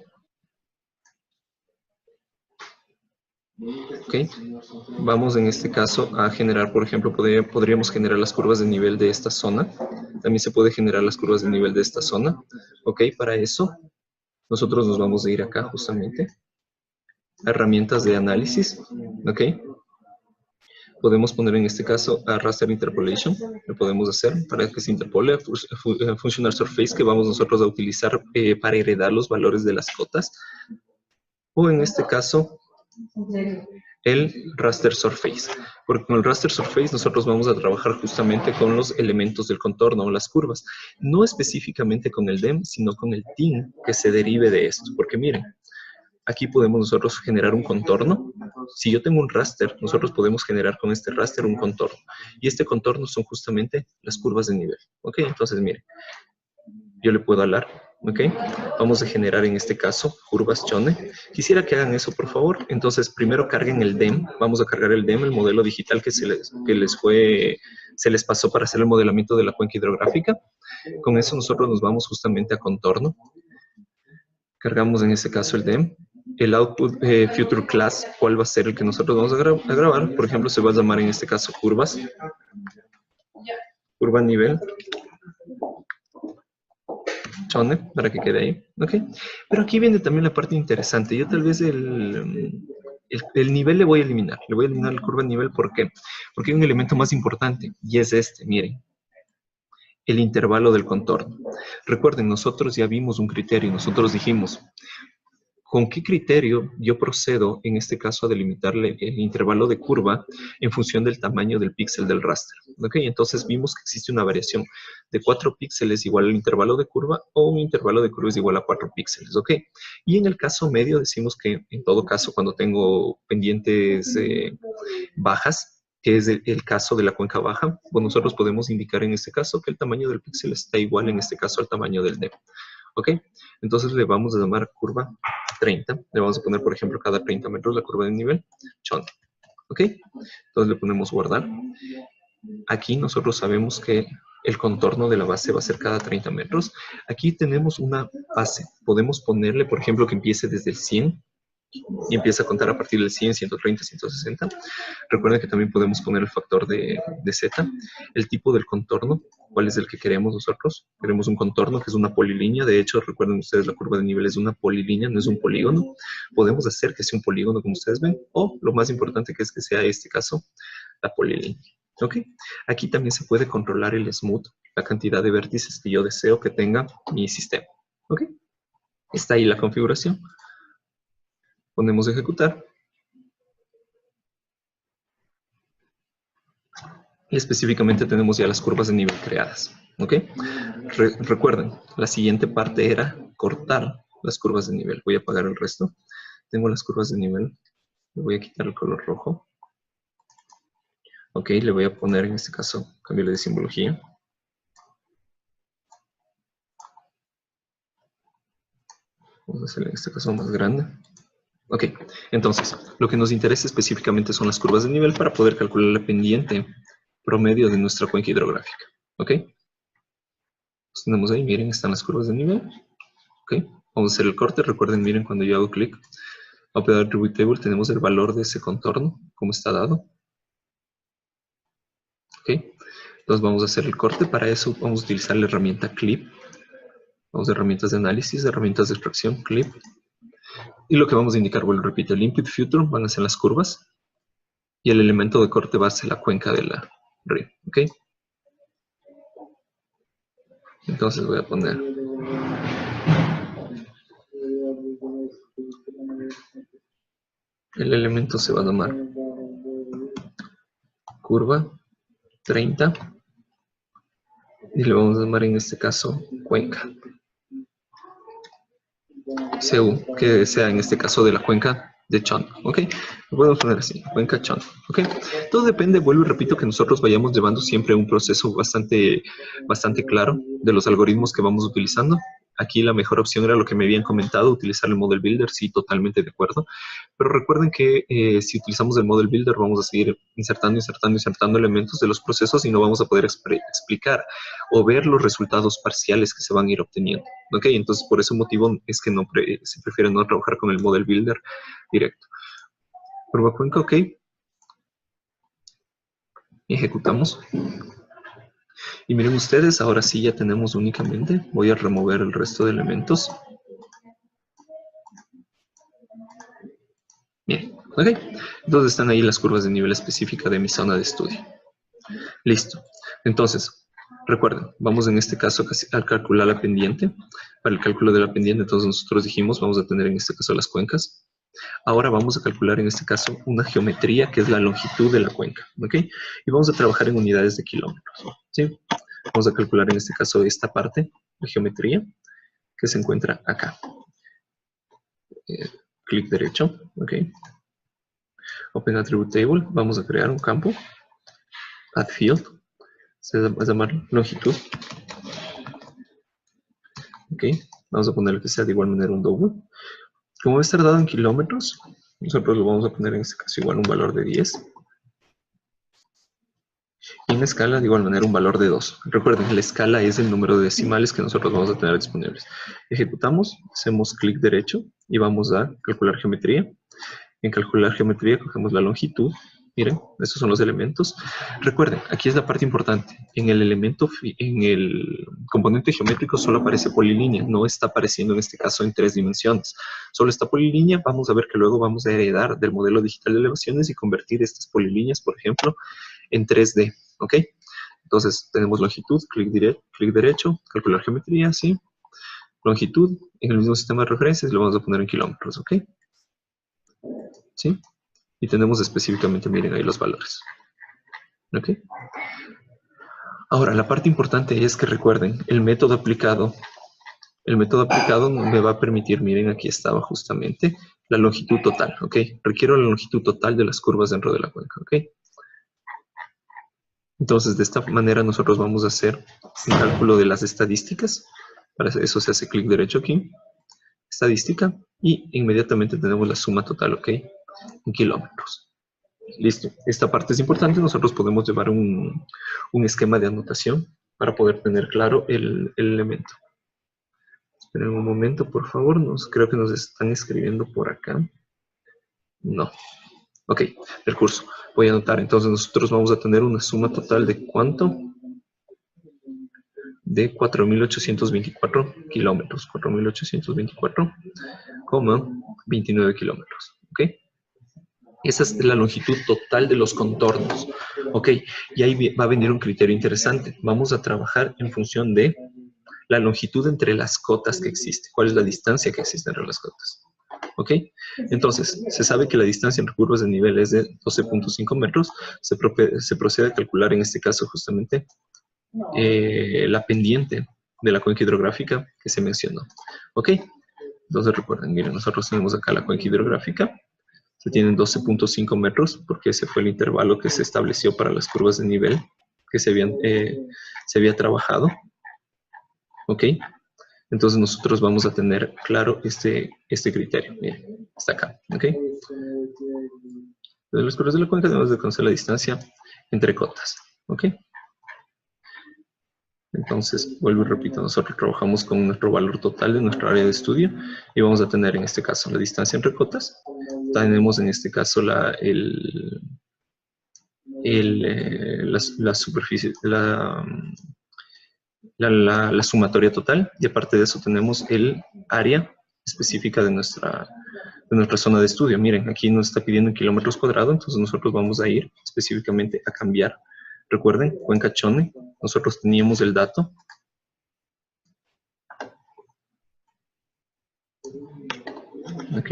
¿Ok? Vamos en este caso a generar, por ejemplo, podríamos generar las curvas de nivel de esta zona. También se puede generar las curvas de nivel de esta zona. ¿Ok? Para eso, nosotros nos vamos a ir acá justamente a herramientas de análisis. ¿Ok? Podemos poner en este caso a Raster Interpolation. Lo podemos hacer para que se interpole a Functional Surface que vamos nosotros a utilizar para heredar los valores de las cotas. O en este caso, el Raster Surface, porque con el Raster Surface nosotros vamos a trabajar justamente con los elementos del contorno o las curvas, no específicamente con el DEM, sino con el TIN que se derive de esto, porque miren, aquí podemos nosotros generar un contorno. Si yo tengo un raster, nosotros podemos generar con este raster un contorno, y este contorno son justamente las curvas de nivel, ¿ok? Entonces miren, yo le puedo hablar, ¿ok? Vamos a generar en este caso curvas Chone. Quisiera que hagan eso, por favor. Entonces, primero carguen el DEM. Vamos a cargar el DEM, el modelo digital que se les pasó para hacer el modelamiento de la cuenca hidrográfica. Con eso nosotros nos vamos justamente a contorno. Cargamos en este caso el DEM. el output future class, cuál va a ser el que nosotros vamos a grabar. Por ejemplo, se va a llamar en este caso curvas. Curva nivel. Chone, para que quede ahí. ¿Ok? Pero aquí viene también la parte interesante. Yo tal vez el nivel le voy a eliminar. Le voy a eliminar la curva de nivel. ¿Por qué? Porque hay un elemento más importante. Y es este, miren. El intervalo del contorno. Recuerden, nosotros ya vimos un criterio. Nosotros dijimos, ¿con qué criterio yo procedo, en este caso, a delimitarle el intervalo de curva en función del tamaño del píxel del raster? ¿Ok? Entonces vimos que existe una variación de 4 píxeles igual al intervalo de curva o un intervalo de curva es igual a 4 píxeles. ¿Ok? Y en el caso medio decimos que, en todo caso, cuando tengo pendientes bajas, que es el caso de la cuenca baja, pues nosotros podemos indicar en este caso que el tamaño del píxel está igual en este caso al tamaño del depth. ¿Ok? Entonces le vamos a llamar curva 30. Le vamos a poner, por ejemplo, cada 30 metros la curva de nivel. Chon. ¿Ok? Entonces le ponemos guardar. Aquí nosotros sabemos que el contorno de la base va a ser cada 30 metros. Aquí tenemos una base. Podemos ponerle, por ejemplo, que empiece desde el 100 y empieza a contar a partir del 100, 130, 160. Recuerden que también podemos poner el factor de Z, el tipo del contorno, cuál es el que queremos nosotros. Queremos un contorno que es una polilínea. De hecho, recuerden ustedes, la curva de nivel es una polilínea, no es un polígono. Podemos hacer que sea un polígono, como ustedes ven, o lo más importante que es que sea, en este caso, la polilínea. ¿Ok? Aquí también se puede controlar el smooth, la cantidad de vértices que yo deseo que tenga mi sistema. ¿Ok? Está ahí la configuración. Ponemos ejecutar. Y específicamente tenemos ya las curvas de nivel creadas. ¿Ok? Recuerden, la siguiente parte era cortar las curvas de nivel. Voy a apagar el resto. Tengo las curvas de nivel. Le voy a quitar el color rojo. Ok, le voy a poner en este caso, cambiarle de simbología. Vamos a hacerle en este caso más grande. Ok, entonces, lo que nos interesa específicamente son las curvas de nivel para poder calcular la pendiente promedio de nuestra cuenca hidrográfica. Ok, pues tenemos ahí, miren, están las curvas de nivel. Ok, vamos a hacer el corte. Recuerden, miren, cuando yo hago clic, Operador Attribute Table, tenemos el valor de ese contorno, como está dado. Ok, entonces vamos a hacer el corte. Para eso vamos a utilizar la herramienta Clip. Vamos a herramientas de análisis, herramientas de extracción, Clip. Y lo que vamos a indicar, bueno, repito, el input future van a ser las curvas y el elemento de corte va a ser la cuenca de la red, ¿ok? Entonces voy a poner el elemento, se va a llamar curva 30 y le vamos a llamar en este caso cuenca CU, que sea en este caso de la cuenca de Chon, ¿ok? Lo podemos poner así, cuenca Chon, ¿ok? Todo depende, vuelvo y repito, que nosotros vayamos llevando siempre un proceso bastante claro de los algoritmos que vamos utilizando. Aquí la mejor opción era lo que me habían comentado, utilizar el Model Builder, sí, totalmente de acuerdo. Pero recuerden que si utilizamos el Model Builder vamos a seguir insertando elementos de los procesos y no vamos a poder explicar o ver los resultados parciales que se van a ir obteniendo. ¿Ok? Entonces, por ese motivo es que se prefiere no trabajar con el Model Builder directo. Curva cuenca, ok. Ejecutamos. Y miren ustedes, ahora sí ya tenemos únicamente, voy a remover el resto de elementos. Bien, ok. Entonces están ahí las curvas de nivel específica de mi zona de estudio. Listo. Entonces, recuerden, vamos en este caso a calcular la pendiente. Para el cálculo de la pendiente, entonces nosotros dijimos, vamos a tener en este caso las cuencas. Ahora vamos a calcular en este caso una geometría que es la longitud de la cuenca, ¿ok? Y vamos a trabajar en unidades de kilómetros, ¿sí? Vamos a calcular en este caso esta parte, la geometría, que se encuentra acá. Clic derecho, ¿ok? Open Attribute Table, vamos a crear un campo, Add Field, se va a llamar longitud, ¿ok? Vamos a ponerle que sea de igual manera un double. Como va a estar dado en kilómetros, nosotros lo vamos a poner en este caso igual un valor de 10. Y en la escala de igual manera un valor de 2. Recuerden, la escala es el número de decimales que nosotros vamos a tener disponibles. Ejecutamos, hacemos clic derecho y vamos a calcular geometría. En calcular geometría cogemos la longitud. Miren, estos son los elementos. Recuerden, aquí es la parte importante. En el componente geométrico solo aparece polilínea, no está apareciendo en este caso en 3 dimensiones. Solo está polilínea. Vamos a ver que luego vamos a heredar del modelo digital de elevaciones y convertir estas polilíneas, por ejemplo, en 3D. ¿Ok? Entonces tenemos longitud, clic derecho, calcular geometría, ¿sí? Longitud, en el mismo sistema de referencias lo vamos a poner en kilómetros. ¿Ok? ¿Sí? Y tenemos específicamente, miren ahí los valores. ¿Ok? Ahora, la parte importante es que recuerden, el método aplicado me va a permitir, miren, aquí estaba justamente, la longitud total, ¿ok? Requiero la longitud total de las curvas dentro de la cuenca, ¿ok? Entonces, de esta manera nosotros vamos a hacer un cálculo de las estadísticas. Para eso se hace clic derecho aquí, estadística, y inmediatamente tenemos la suma total, ¿ok? En kilómetros. Listo. Esta parte es importante. Nosotros podemos llevar un esquema de anotación para poder tener claro el elemento. Esperen un momento, por favor. Creo que nos están escribiendo por acá. No. Ok, el curso. Voy a anotar. Entonces nosotros vamos a tener una suma total de ¿cuánto? De 4.824 kilómetros. 4.824,29 kilómetros. ¿Ok? Esa es la longitud total de los contornos. Ok, y ahí va a venir un criterio interesante. Vamos a trabajar en función de la longitud entre las cotas que existe. ¿Cuál es la distancia que existe entre las cotas? Ok, entonces, se sabe que la distancia entre curvas de nivel es de 12.5 metros. Se procede a calcular en este caso justamente la pendiente de la cuenca hidrográfica que se mencionó. Ok, entonces recuerden, miren, nosotros tenemos acá la cuenca hidrográfica. Se tienen 12.5 metros porque ese fue el intervalo que se estableció para las curvas de nivel que se había trabajado. ¿Ok? Entonces nosotros vamos a tener claro este criterio. Miren, está acá. ¿Ok? De las curvas de la cuenca debemos de conocer la distancia entre cotas. ¿Ok? Entonces, vuelvo y repito, nosotros trabajamos con nuestro valor total de nuestra área de estudio y vamos a tener en este caso la distancia entre cotas. Tenemos en este caso la superficie, la sumatoria total, y aparte de eso tenemos el área específica de nuestra zona de estudio. Miren, aquí nos está pidiendo en kilómetros cuadrados, entonces nosotros vamos a ir específicamente a cambiar. Recuerden, Cuenca Chone, nosotros teníamos el dato. Ok,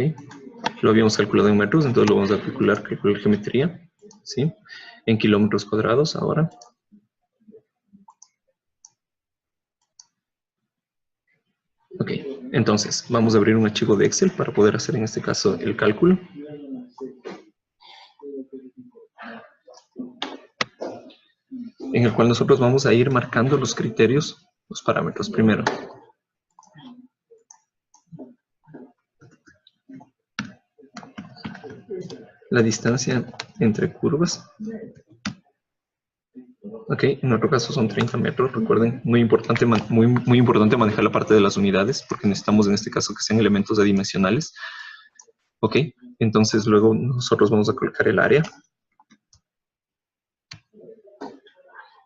lo habíamos calculado en metros, entonces lo vamos a calcular geometría, ¿sí? En kilómetros cuadrados ahora. Ok, entonces vamos a abrir un archivo de Excel para poder hacer en este caso el cálculo. En el cual nosotros vamos a ir marcando los criterios, los parámetros primero. La distancia entre curvas. Ok, en otro caso son 30 metros, recuerden, muy importante manejar la parte de las unidades, porque necesitamos en este caso que sean elementos adimensionales. Ok, entonces luego nosotros vamos a colocar el área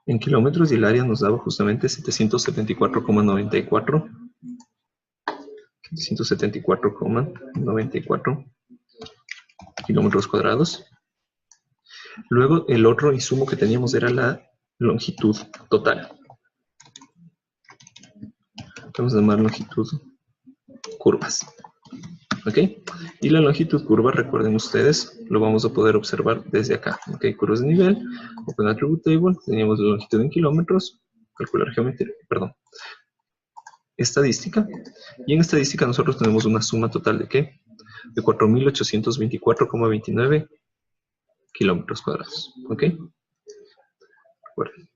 en kilómetros y el área nos daba justamente 774,94. 774,94 kilómetros cuadrados. Luego el otro insumo que teníamos era la longitud total. Vamos a llamar longitud curvas. ¿Ok? Y la longitud curva, recuerden ustedes, lo vamos a poder observar desde acá. ¿Ok? Curvas de nivel, Open Attribute Table, teníamos la longitud en kilómetros, calcular geometría, perdón, estadística. Y en estadística nosotros tenemos una suma total de ¿qué? De 4.824,29 kilómetros cuadrados. ¿Ok? Recuerden,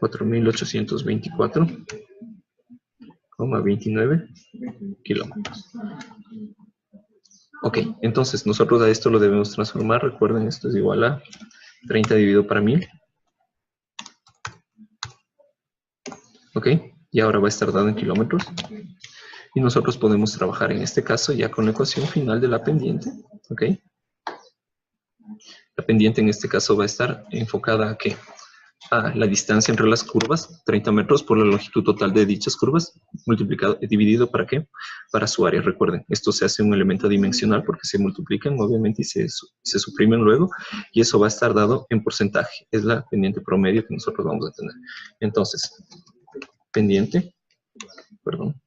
4.824,29 kilómetros. Ok, entonces nosotros a esto lo debemos transformar. Recuerden, esto es igual a 30 dividido para 1000. ¿Ok? Y ahora va a estar dado en kilómetros. Y nosotros podemos trabajar en este caso ya con la ecuación final de la pendiente. ¿Ok? La pendiente en este caso va a estar enfocada a ¿qué? A la distancia entre las curvas, 30 metros por la longitud total de dichas curvas, multiplicado, dividido ¿para qué? Para su área. Recuerden, esto se hace un elemento dimensional porque se multiplican obviamente y se suprimen luego, y eso va a estar dado en porcentaje. Es la pendiente promedio que nosotros vamos a tener. Entonces, pendiente, perdón.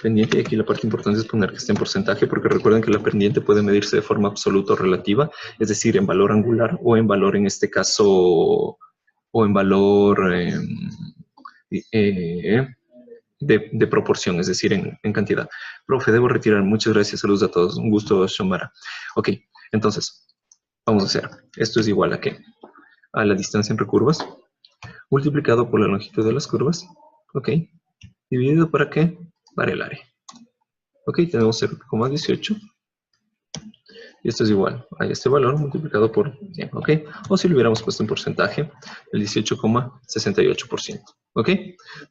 Pendiente, y aquí la parte importante es poner que esté en porcentaje, porque recuerden que la pendiente puede medirse de forma absoluta o relativa, es decir, en valor angular o en valor, en este caso, o en valor de proporción, es decir, en cantidad. Profe, debo retirar. Muchas gracias. Saludos a todos. Un gusto, Shomara. Ok, entonces, vamos a hacer. Esto es igual a ¿qué? A la distancia entre curvas, multiplicado por la longitud de las curvas. Ok, dividido ¿para qué? Para el área. Ok, tenemos 0,18. Y esto es igual a este valor multiplicado por 100, ¿ok? O si lo hubiéramos puesto en porcentaje, el 18,68%, ¿ok?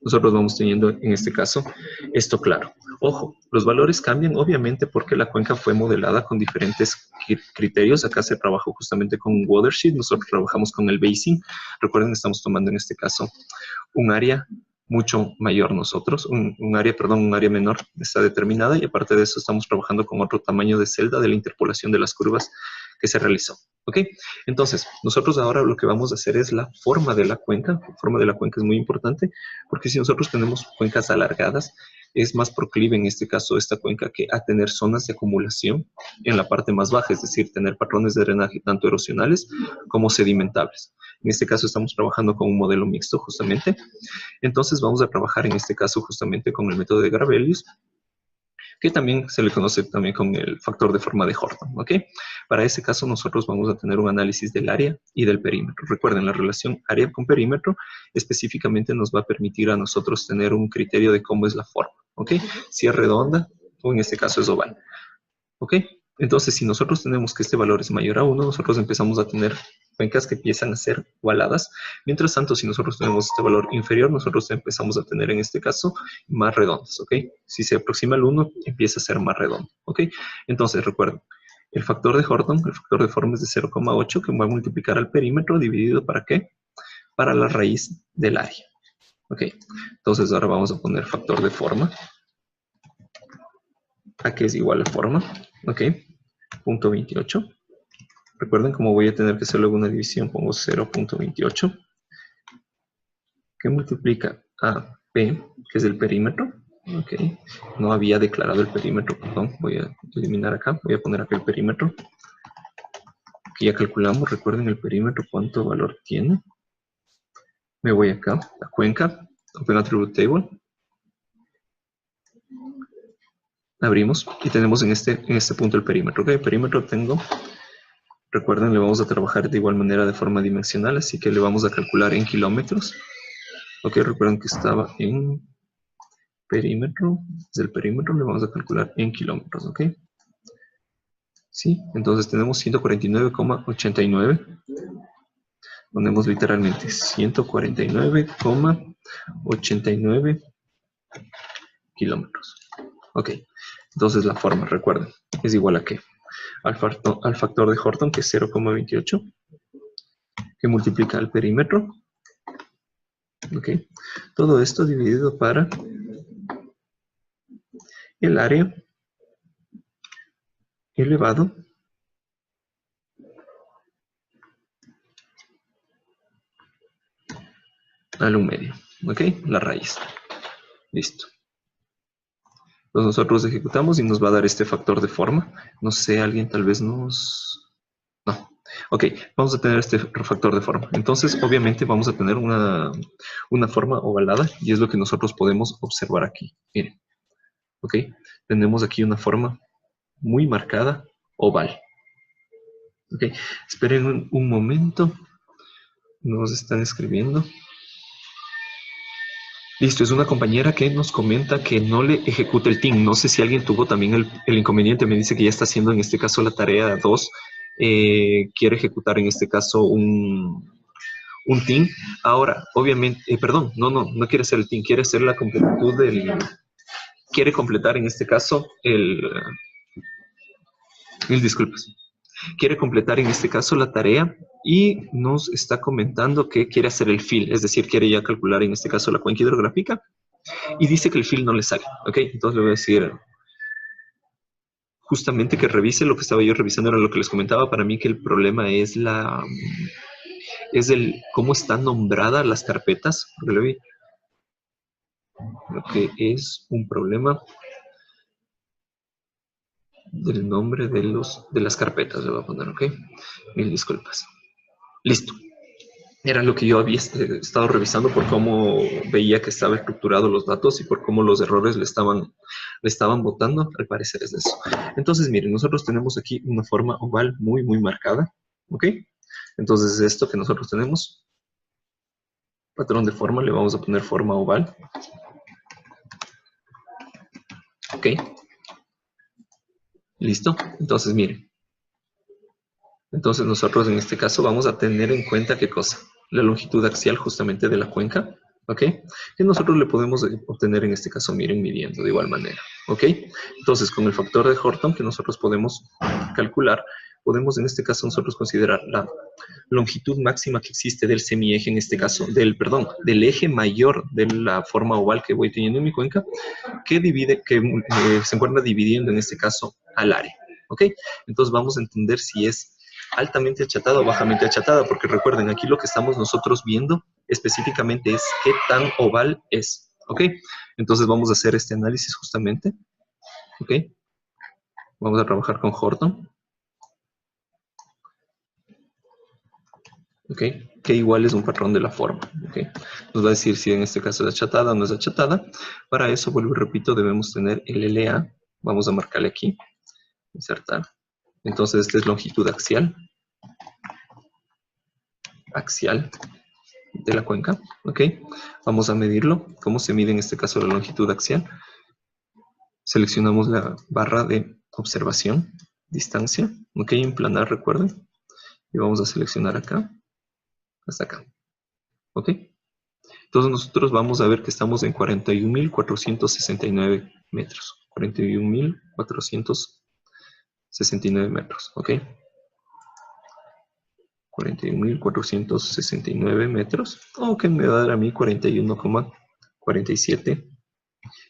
Nosotros vamos teniendo en este caso esto claro. Ojo, los valores cambian obviamente porque la cuenca fue modelada con diferentes criterios. Acá se trabajó justamente con un watershed, nosotros trabajamos con el basing. Recuerden, estamos tomando en este caso un área mucho mayor nosotros, un área menor está determinada, y aparte de eso estamos trabajando con otro tamaño de celda de la interpolación de las curvas que se realizó. ¿Ok? Entonces, nosotros ahora lo que vamos a hacer es la forma de la cuenca. La forma de la cuenca es muy importante porque si nosotros tenemos cuencas alargadas, es más proclive en este caso esta cuenca que a tener zonas de acumulación en la parte más baja, es decir, tener patrones de drenaje tanto erosionales como sedimentables. En este caso estamos trabajando con un modelo mixto justamente. Entonces vamos a trabajar en este caso justamente con el método de Gravelius, que también se le conoce también con el factor de forma de Horton, ¿ok? Para ese caso nosotros vamos a tener un análisis del área y del perímetro. Recuerden, la relación área con perímetro específicamente nos va a permitir a nosotros tener un criterio de cómo es la forma, ¿ok? Si es redonda o en este caso es oval, ¿ok? Entonces, si nosotros tenemos que este valor es mayor a 1, nosotros empezamos a tener cuencas que empiezan a ser ovaladas. Mientras tanto, si nosotros tenemos este valor inferior, nosotros empezamos a tener en este caso más redondas, ¿ok? Si se aproxima al 1, empieza a ser más redondo, ¿ok? Entonces, recuerden, el factor de Horton, el factor de forma es de 0,8, que va a multiplicar al perímetro dividido ¿para qué? Para la raíz del área, ¿ok? Entonces, ahora vamos a poner factor de forma. Aquí es igual a forma, ¿ok? Punto 28. Recuerden, como voy a tener que hacer luego una división, pongo 0.28, que multiplica a P, que es el perímetro. Ok, no había declarado el perímetro, perdón, voy a eliminar acá, voy a poner acá el perímetro. Aquí ya calculamos, recuerden el perímetro, cuánto valor tiene. Me voy acá, a cuenca, Open Attribute Table. Abrimos y tenemos en este punto el perímetro. Ok, el perímetro tengo. Recuerden, le vamos a trabajar de igual manera de forma dimensional, así que le vamos a calcular en kilómetros. Ok, recuerden que estaba en perímetro. Del perímetro le vamos a calcular en kilómetros, ok. Sí, entonces tenemos 149,89. Ponemos literalmente 149,89 kilómetros. Ok, entonces la forma, recuerden, es igual a ¿qué? Al factor de Horton, que es 0,28, que multiplica el perímetro. Ok, todo esto dividido para el área elevado al 1 medio. Ok, la raíz. Listo. Entonces nosotros ejecutamos y nos va a dar este factor de forma. No sé, alguien tal vez nos... No. Ok, vamos a tener este factor de forma. Entonces, obviamente, vamos a tener una forma ovalada y es lo que nosotros podemos observar aquí. Miren. Ok, tenemos aquí una forma muy marcada, oval. Ok, esperen un momento. Nos están escribiendo. Listo, es una compañera que nos comenta que no le ejecuta el team. No sé si alguien tuvo también el inconveniente. Me dice que ya está haciendo en este caso la tarea 2. Quiere ejecutar en este caso un un team. Ahora, obviamente, perdón, no quiere hacer el team, quiere hacer la completitud quiere completar en este caso mil disculpas. Quiere completar en este caso la tarea y nos está comentando que quiere hacer el fill, es decir, quiere ya calcular en este caso la cuenca hidrográfica y dice que el fill no le sale, ¿ok? Entonces le voy a decir justamente que revise lo que estaba yo revisando, era lo que les comentaba. Para mí que el problema es cómo están nombradas las carpetas, porque lo vi. Lo que es un problema del nombre de las carpetas, le voy a poner, ¿ok? Mil disculpas. Listo. Era lo que yo había estado revisando por cómo veía que estaba estructurado los datos y por cómo los errores le estaban botando. Al parecer es eso. Entonces, miren, nosotros tenemos aquí una forma oval muy, muy marcada, ¿ok? Entonces, esto que nosotros tenemos, patrón de forma, le vamos a poner forma oval. ¿Ok? ¿Listo? Entonces, miren. Entonces, nosotros en este caso vamos a tener en cuenta, ¿qué cosa? La longitud axial justamente de la cuenca, ¿ok? Que nosotros le podemos obtener en este caso, miren, midiendo de igual manera, ¿ok? Entonces, con el factor de Horton que nosotros podemos calcular, podemos en este caso nosotros considerar la longitud máxima que existe del semieje, en este caso, del eje mayor de la forma oval que voy teniendo en mi cuenca, que se encuentra dividiendo en este caso al área, ¿ok? Entonces vamos a entender si es altamente achatada o bajamente achatada, porque recuerden, aquí lo que estamos nosotros viendo específicamente es qué tan oval es, ¿ok? Entonces vamos a hacer este análisis justamente, ¿ok? Vamos a trabajar con Horton, ¿ok? Que igual es un patrón de la forma, ¿ok? Nos va a decir si en este caso es achatada o no es achatada. Para eso, vuelvo y repito, debemos tener el LA, vamos a marcarle aquí, insertar. Entonces, esta es longitud axial de la cuenca, ¿ok? Vamos a medirlo. ¿Cómo se mide en este caso la longitud axial? Seleccionamos la barra de observación, distancia, ¿ok? En planar, recuerden. Y vamos a seleccionar acá, hasta acá, ¿ok? Entonces nosotros vamos a ver que estamos en 41.469 metros. 41.469 metros, ¿ok? 41.469 metros, o que me va a dar a mí 41,47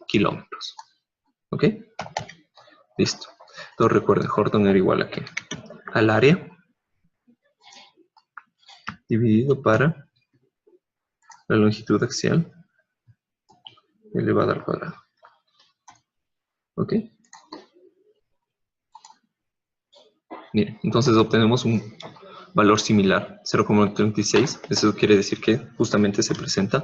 kilómetros. ¿Ok? Listo. Entonces recuerden, Horton era igual a ¿qué? Al área dividido para la longitud axial elevada al cuadrado. ¿Ok? Miren, entonces obtenemos un valor similar, 0,36. Eso quiere decir que justamente se presenta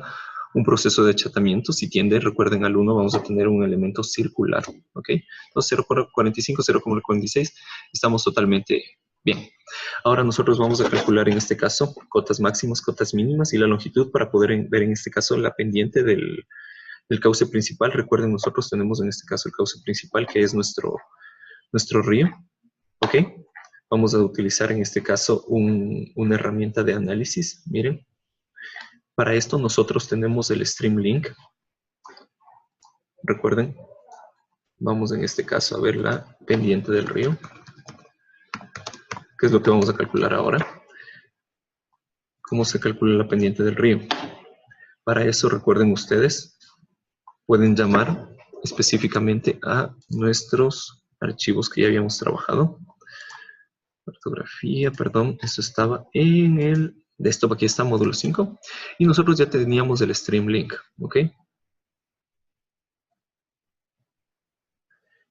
un proceso de achatamiento. Si tiende, recuerden, al 1 vamos a tener un elemento circular, ¿ok? Entonces 0,45, 0,46, estamos totalmente bien. Ahora nosotros vamos a calcular en este caso cotas máximas, cotas mínimas y la longitud para poder ver en este caso la pendiente del cauce principal. Recuerden, nosotros tenemos en este caso el cauce principal que es nuestro río, ¿ok? Vamos a utilizar en este caso una herramienta de análisis. Miren, para esto nosotros tenemos el Streamlink. Recuerden, vamos en este caso a ver la pendiente del río. ¿Qué es lo que vamos a calcular ahora? ¿Cómo se calcula la pendiente del río? Para eso, recuerden ustedes, pueden llamar específicamente a nuestros archivos que ya habíamos trabajado. Ortografía, perdón, esto estaba en el desktop, aquí está, módulo 5. Y nosotros ya teníamos el Streamlink, ¿ok?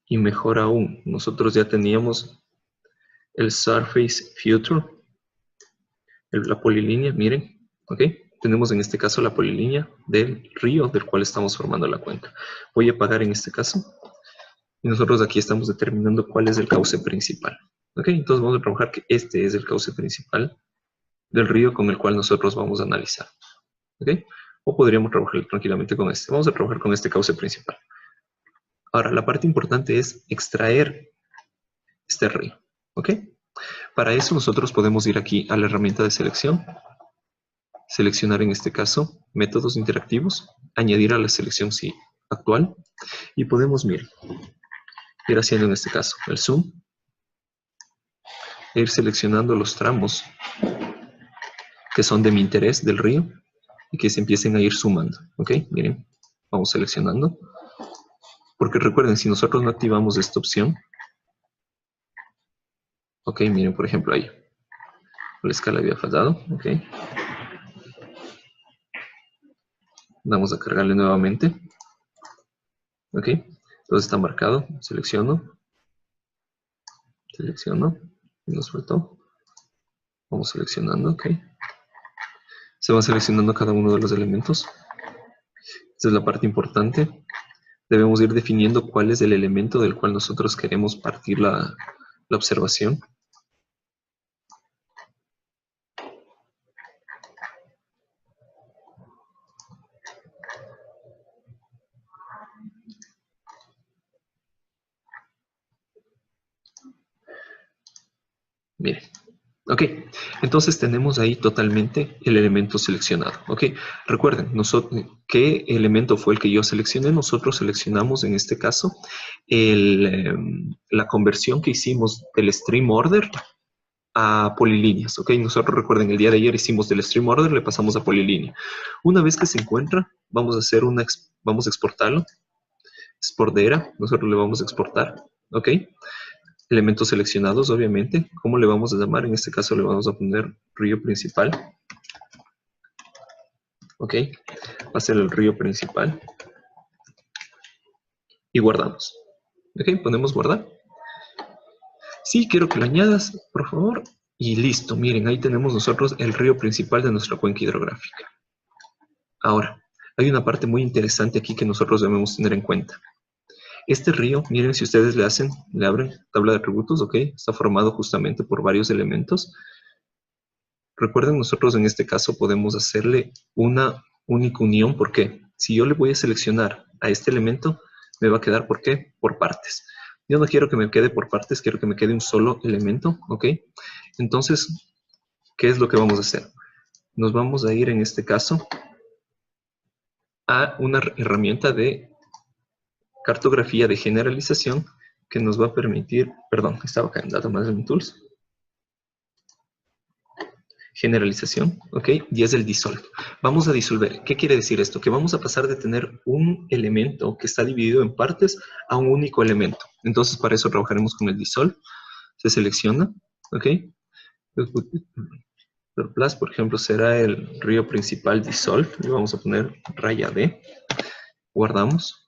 Y mejor aún, nosotros ya teníamos el Surface Future, la polilínea, miren, ¿ok? Tenemos en este caso la polilínea del río del cual estamos formando la cuenca. Voy a apagar en este caso. Y nosotros aquí estamos determinando cuál es el cauce principal. ¿Ok? Entonces vamos a trabajar que este es el cauce principal del río con el cual nosotros vamos a analizar. ¿Ok? O podríamos trabajar tranquilamente con este. Vamos a trabajar con este cauce principal. Ahora, la parte importante es extraer este río. ¿Ok? Para eso nosotros podemos ir aquí a la herramienta de selección. seleccionar en este caso métodos interactivos, añadir a la selección sí, actual, y podemos, miren, ir haciendo en este caso el zoom, e ir seleccionando los tramos que son de mi interés del río y que se empiecen a ir sumando, ¿ok? Miren, vamos seleccionando, porque recuerden, si nosotros no activamos esta opción, ok, miren, por ejemplo, ahí, la escala había fallado, ok, vamos a cargarle nuevamente, ok, entonces está marcado, selecciono, y nos faltó, vamos seleccionando, ok, se va seleccionando cada uno de los elementos, esta es la parte importante, debemos ir definiendo cuál es el elemento del cual nosotros queremos partir la observación. Miren, ok, entonces tenemos ahí totalmente el elemento seleccionado, ok. Recuerden, ¿qué elemento fue el que yo seleccioné? Nosotros seleccionamos en este caso la conversión que hicimos del stream order a polilíneas, ok. Nosotros, recuerden, el día de ayer hicimos del stream order, le pasamos a polilínea. Una vez que se encuentra, vamos a hacer vamos a exportarlo, export data, nosotros le vamos a exportar, ok. Elementos seleccionados, obviamente. ¿Cómo le vamos a llamar? En este caso le vamos a poner río principal. Ok, va a ser el río principal. Y guardamos. Ok, ponemos guardar. Sí, quiero que lo añadas, por favor. Y listo, miren, ahí tenemos nosotros el río principal de nuestra cuenca hidrográfica. Ahora, hay una parte muy interesante aquí que nosotros debemos tener en cuenta. Este río, miren, si ustedes le abren tabla de atributos, ok, está formado justamente por varios elementos. Recuerden, nosotros en este caso podemos hacerle una única unión. ¿Por qué? Si yo le voy a seleccionar a este elemento, me va a quedar, ¿por qué? Por partes. Yo no quiero que me quede por partes, quiero que me quede un solo elemento, ¿ok? Entonces, ¿qué es lo que vamos a hacer? Nos vamos a ir en este caso a una herramienta de cartografía de generalización que nos va a permitir, perdón, estaba acá en Data Management Tools, generalización, ¿ok? Y es el dissolve. Vamos a disolver. ¿Qué quiere decir esto? Que vamos a pasar de tener un elemento que está dividido en partes a un único elemento. Entonces, para eso trabajaremos con el dissolve. Se selecciona, ¿ok? Plus, por ejemplo, será el río principal dissolve. Le vamos a poner raya D. Guardamos.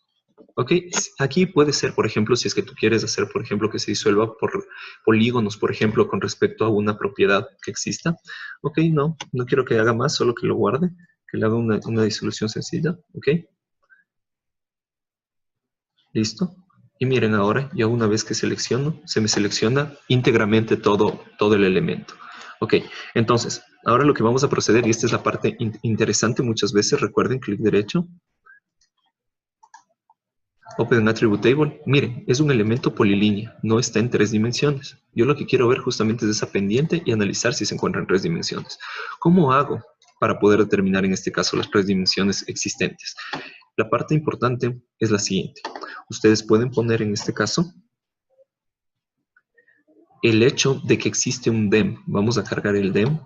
Ok, aquí puede ser, por ejemplo, si es que tú quieres hacer, por ejemplo, que se disuelva por polígonos, por ejemplo, con respecto a una propiedad que exista. Ok, no quiero que haga más, solo que lo guarde, que le haga una disolución sencilla. Ok, listo. Y miren ahora, ya una vez que selecciono, se me selecciona íntegramente todo el elemento. Ok, entonces, ahora lo que vamos a proceder, y esta es la parte interesante muchas veces, recuerden, clic derecho, Open Attribute Table, miren, es un elemento polilínea, no está en 3 dimensiones. Yo lo que quiero ver justamente es esa pendiente y analizar si se encuentra en 3 dimensiones. ¿Cómo hago para poder determinar en este caso las 3 dimensiones existentes? La parte importante es la siguiente. Ustedes pueden poner en este caso el hecho de que existe un DEM. Vamos a cargar el DEM.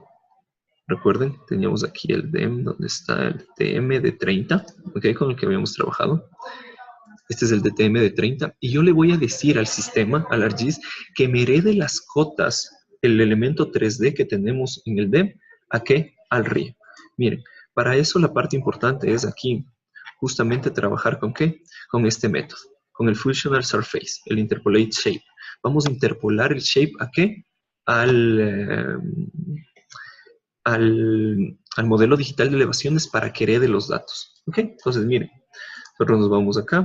Recuerden, teníamos aquí el DEM, donde está el TM de 30, ¿ok? Con el que habíamos trabajado. Este es el DTM de 30. Y yo le voy a decir al sistema, al ArcGIS, que me herede las cotas, el elemento 3D que tenemos en el DEM, ¿a qué? Al río. Miren, para eso la parte importante es aquí, justamente trabajar con ¿qué? Con este método, con el Functional Surface, el Interpolate Shape. Vamos a interpolar el shape ¿a qué? Al modelo digital de elevaciones para que herede los datos. ¿Ok? Entonces, miren, nosotros nos vamos acá,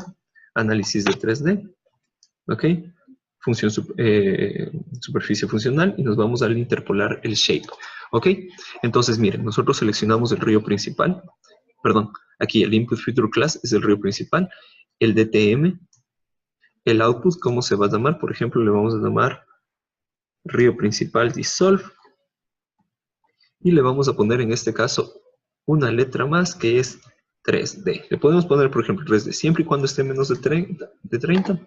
análisis de 3D, ¿ok? Superficie funcional y nos vamos a interpolar el shape, ¿ok? Entonces, miren, nosotros seleccionamos el río principal, perdón, aquí el input feature class es el río principal, el DTM, el output, ¿cómo se va a llamar? Por ejemplo, le vamos a llamar río principal dissolve y le vamos a poner en este caso una letra más que es 3D. Le podemos poner, por ejemplo, 3D, siempre y cuando esté menos de 30.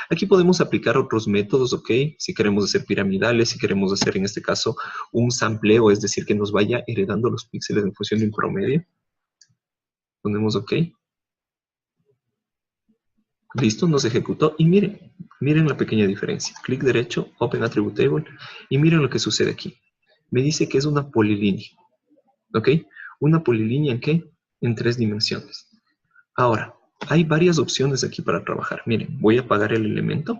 Aquí podemos aplicar otros métodos, ¿ok? Si queremos hacer piramidales, si queremos hacer, en este caso, un sampleo, es decir, que nos vaya heredando los píxeles en función de un promedio. Ponemos OK. Listo, nos ejecutó. Y miren la pequeña diferencia. Clic derecho, Open Attribute Table, y miren lo que sucede aquí. Me dice que es una polilínea. ¿Ok? Una polilínea ¿en qué? En 3 dimensiones. Ahora, hay varias opciones aquí para trabajar. Miren, voy a apagar el elemento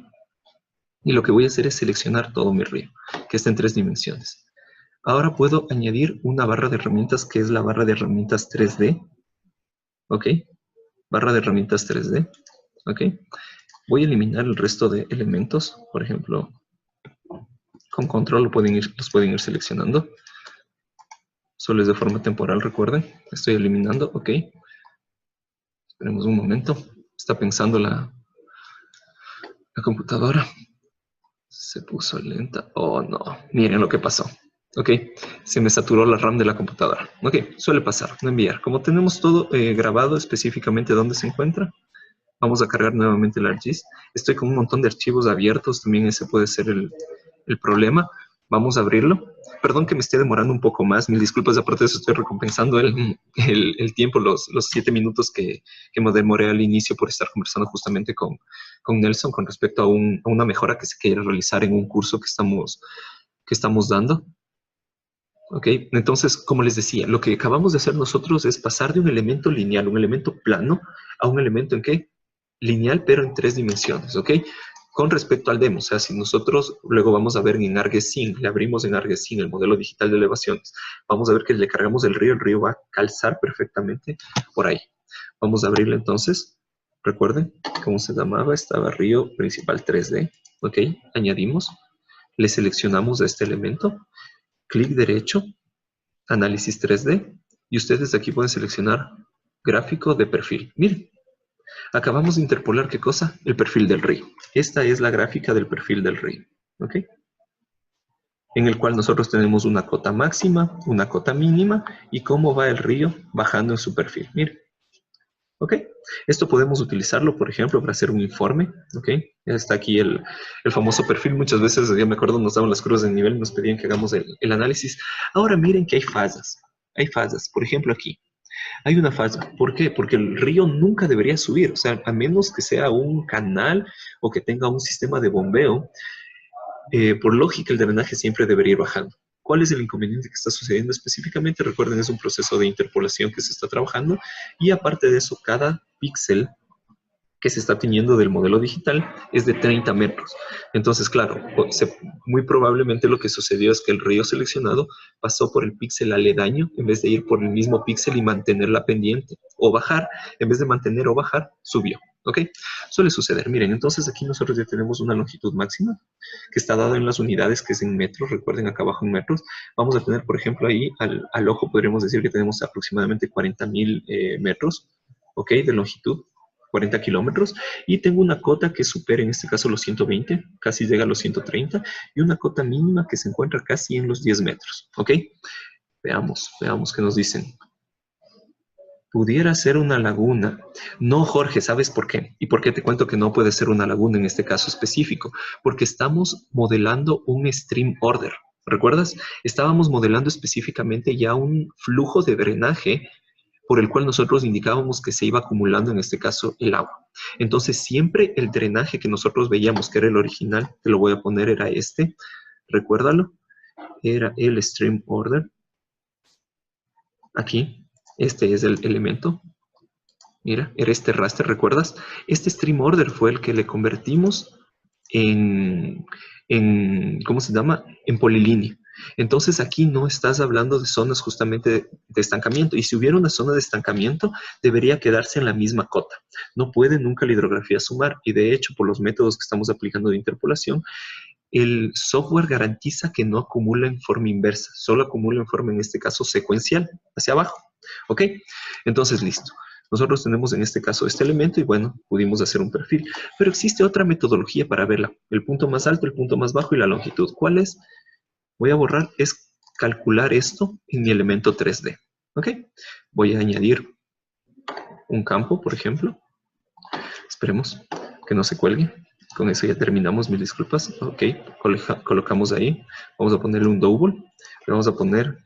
y lo que voy a hacer es seleccionar todo mi río, que está en 3 dimensiones. Ahora puedo añadir una barra de herramientas que es la barra de herramientas 3D. ¿Ok? Barra de herramientas 3D. ¿Ok? Voy a eliminar el resto de elementos. Por ejemplo, con control los pueden ir seleccionando. Solo es de forma temporal, recuerden. Estoy eliminando. OK. Esperemos un momento. Está pensando la computadora. Se puso lenta. Oh, no. Miren lo que pasó. Ok. Se me saturó la RAM de la computadora. Ok. Suele pasar. No enviar. Como tenemos todo grabado específicamente dónde se encuentra, vamos a cargar nuevamente el ArcGIS. Estoy con un montón de archivos abiertos. También ese puede ser el problema. Vamos a abrirlo. Perdón que me esté demorando un poco más. Mil disculpas. Aparte de eso, estoy recompensando el tiempo, los 7 minutos que me demoré al inicio por estar conversando justamente con Nelson con respecto a una mejora que se quiere realizar en un curso que estamos dando. ¿Ok? Entonces, como les decía, lo que acabamos de hacer nosotros es pasar de un elemento lineal, un elemento plano, a un elemento ¿en qué? Lineal, pero en 3 dimensiones, ¿ok? Con respecto al demo, o sea, si nosotros luego vamos a ver en ArcGIS, le abrimos en ArcGIS el modelo digital de elevaciones, vamos a ver que le cargamos el río va a calzar perfectamente por ahí. Vamos a abrirle entonces, recuerden cómo se llamaba, estaba río principal 3D, ¿ok? Añadimos, le seleccionamos este elemento, clic derecho, análisis 3D, y ustedes aquí pueden seleccionar gráfico de perfil. Miren, acabamos de interpolar, ¿qué cosa? El perfil del río. Esta es la gráfica del perfil del río, ¿ok? En el cual nosotros tenemos una cota máxima, una cota mínima, y cómo va el río bajando en su perfil. Miren, ¿ok? Esto podemos utilizarlo, por ejemplo, para hacer un informe, ¿ok? Está aquí el famoso perfil. Muchas veces, ya me acuerdo, nos daban las curvas de nivel y nos pedían que hagamos el análisis. Ahora miren que hay fallas. Hay fallas. Por ejemplo, aquí. Hay una falla. ¿Por qué? Porque el río nunca debería subir. O sea, a menos que sea un canal o que tenga un sistema de bombeo, por lógica el drenaje siempre debería ir bajando. ¿Cuál es el inconveniente que está sucediendo específicamente? Recuerden, es un proceso de interpolación que se está trabajando y aparte de eso, cada píxel que se está teniendo del modelo digital es de 30 metros. Entonces, claro, muy probablemente lo que sucedió es que el río seleccionado pasó por el píxel aledaño en vez de ir por el mismo píxel y mantenerla pendiente o bajar. En vez de mantener o bajar, subió. ¿Ok? Suele suceder. Miren, entonces aquí nosotros ya tenemos una longitud máxima que está dada en las unidades, que es en metros. Recuerden, acá abajo en metros. Vamos a tener, por ejemplo, ahí al ojo podríamos decir que tenemos aproximadamente 40.000 metros, ¿ok? De longitud. 40 kilómetros, y tengo una cota que supera en este caso los 120, casi llega a los 130, y una cota mínima que se encuentra casi en los 10 metros, ¿ok? Veamos qué nos dicen. Pudiera ser una laguna. No, Jorge, ¿sabes por qué? ¿Y por qué te cuento que no puede ser una laguna en este caso específico? Porque estamos modelando un stream order. ¿Recuerdas? Estábamos modelando específicamente ya un flujo de drenaje por el cual nosotros indicábamos que se iba acumulando, en este caso, el agua. Entonces, siempre el drenaje que nosotros veíamos, que era el original, te lo voy a poner, era este, recuérdalo, era el stream order. Aquí, este es el elemento. Mira, era este raster, ¿recuerdas? Este stream order fue el que le convertimos en ¿cómo se llama? En polilínea. Entonces aquí no estás hablando de zonas justamente de estancamiento. Y si hubiera una zona de estancamiento, debería quedarse en la misma cota. No puede nunca la hidrografía sumar. Y de hecho, por los métodos que estamos aplicando de interpolación, el software garantiza que no acumula en forma inversa. Solo acumula en forma, en este caso, secuencial, hacia abajo. ¿Ok? Entonces, listo. Nosotros tenemos en este caso este elemento y bueno, pudimos hacer un perfil. Pero existe otra metodología para verla. El punto más alto, el punto más bajo y la longitud. ¿Cuál es? Voy a borrar, es calcular esto en mi elemento 3D. ¿Ok? Voy a añadir un campo, por ejemplo. Esperemos que no se cuelgue. Con eso ya terminamos, mil disculpas. Ok, colocamos ahí. Vamos a ponerle un double. Le vamos a poner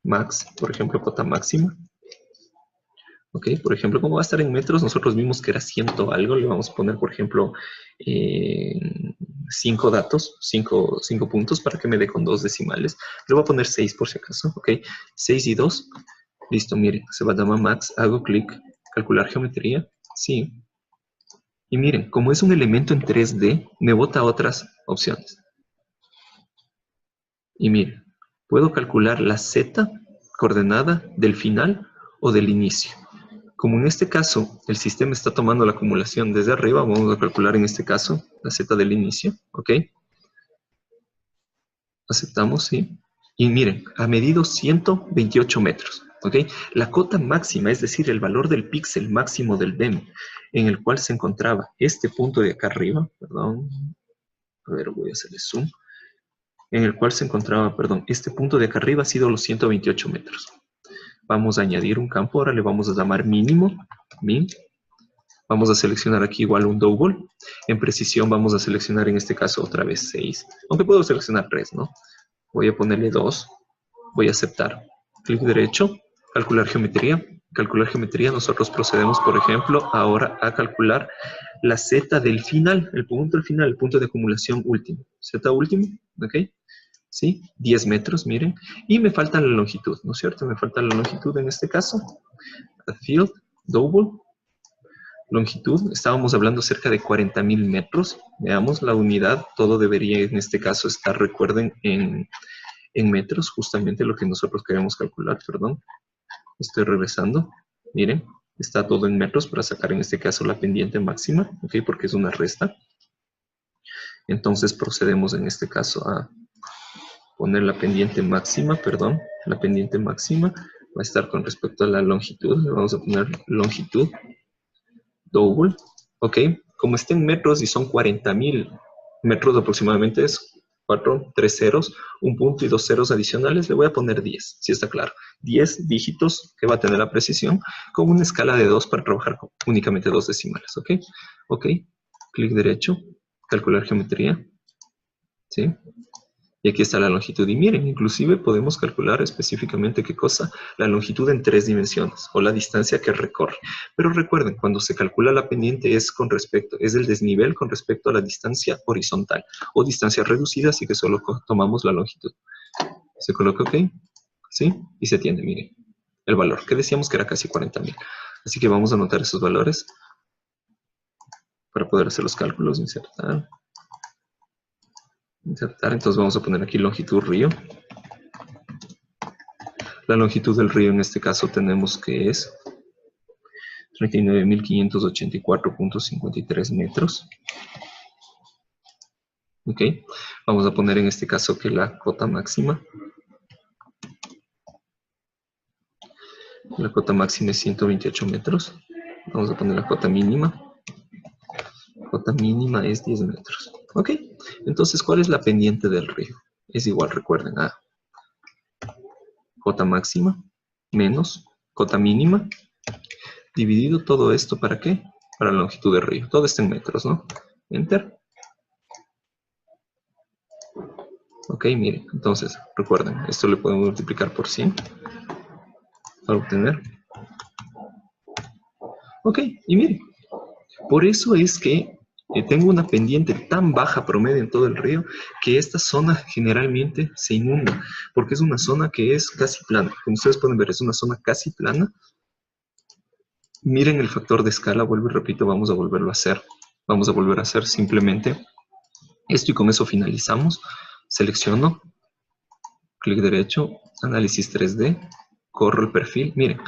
max, por ejemplo, cota máxima. Ok, por ejemplo, como va a estar en metros, nosotros vimos que era 100 algo. Le vamos a poner, por ejemplo, 5 datos, 5 puntos para que me dé con 2 decimales. Le voy a poner 6 por si acaso. Ok, 6 y 2. Listo, miren, se va a llamar max. Hago clic, calcular geometría. Sí. Y miren, como es un elemento en 3D, me bota otras opciones. Y miren, puedo calcular la z coordenada del final o del inicio. Como en este caso el sistema está tomando la acumulación desde arriba, vamos a calcular en este caso la z del inicio, ¿ok? Aceptamos, sí. Y miren, ha medido 128 metros, ¿ok? La cota máxima, es decir, el valor del píxel máximo del BEM, en el cual se encontraba este punto de acá arriba, perdón, a ver, voy a hacerle zoom, en el cual se encontraba, perdón, este punto de acá arriba ha sido los 128 metros. Vamos a añadir un campo, ahora le vamos a llamar mínimo, min. Vamos a seleccionar aquí igual un double. En precisión vamos a seleccionar en este caso otra vez 6. Aunque puedo seleccionar 3, ¿no? Voy a ponerle 2. Voy a aceptar. Clic derecho, calcular geometría. Calcular geometría, nosotros procedemos, por ejemplo, ahora a calcular la z del final, el final, el punto de acumulación último. Z último, ¿ok? ¿Sí? 10 metros, miren. Y me falta la longitud, ¿no es cierto? Me falta la longitud en este caso. Add field, double. Longitud, estábamos hablando cerca de 40.000 metros. Veamos la unidad, todo debería en este caso estar, recuerden, en metros, justamente lo que nosotros queremos calcular, perdón. Estoy regresando, miren, está todo en metros para sacar en este caso la pendiente máxima, ¿ok? Porque es una resta. Entonces procedemos en este caso a poner la pendiente máxima, perdón, la pendiente máxima va a estar con respecto a la longitud. Le vamos a poner longitud, double, ¿ok? Como está en metros y son 40.000 metros aproximadamente, es 3 ceros, un punto y 2 ceros adicionales, le voy a poner 10, si está claro. 10 dígitos que va a tener la precisión con una escala de 2 para trabajar con únicamente 2 decimales, ¿ok? Ok, clic derecho, calcular geometría, ¿sí? Y aquí está la longitud. Y miren, inclusive podemos calcular específicamente qué cosa, la longitud en 3 dimensiones o la distancia que recorre. Pero recuerden, cuando se calcula la pendiente es el desnivel con respecto a la distancia horizontal o distancia reducida, así que solo tomamos la longitud. Se coloca OK, ¿sí? Y se tiene, miren, el valor, que decíamos que era casi 40.000. Así que vamos a anotar esos valores para poder hacer los cálculos, insertar. Entonces vamos a poner aquí longitud río. La longitud del río en este caso tenemos que es 39.584.53 metros. Ok, vamos a poner en este caso que la cota máxima. La cota máxima es 128 metros. Vamos a poner la cota mínima. Cota mínima es 10 metros. Ok, entonces, ¿cuál es la pendiente del río? Es igual, recuerden, a cota máxima menos cota mínima, dividido todo esto, ¿para qué? Para la longitud del río. Todo está en metros, ¿no? Enter. Ok, miren, entonces, recuerden, esto le podemos multiplicar por 100 para obtener. Ok, y miren, por eso es que tengo una pendiente tan baja promedio en todo el río que esta zona generalmente se inunda, porque es una zona que es casi plana. Como ustedes pueden ver, es una zona casi plana. Miren el factor de escala, vuelvo y repito, vamos a volverlo a hacer. Vamos a volver a hacer simplemente esto y con eso finalizamos. Selecciono, clic derecho, análisis 3D, corro el perfil. Miren,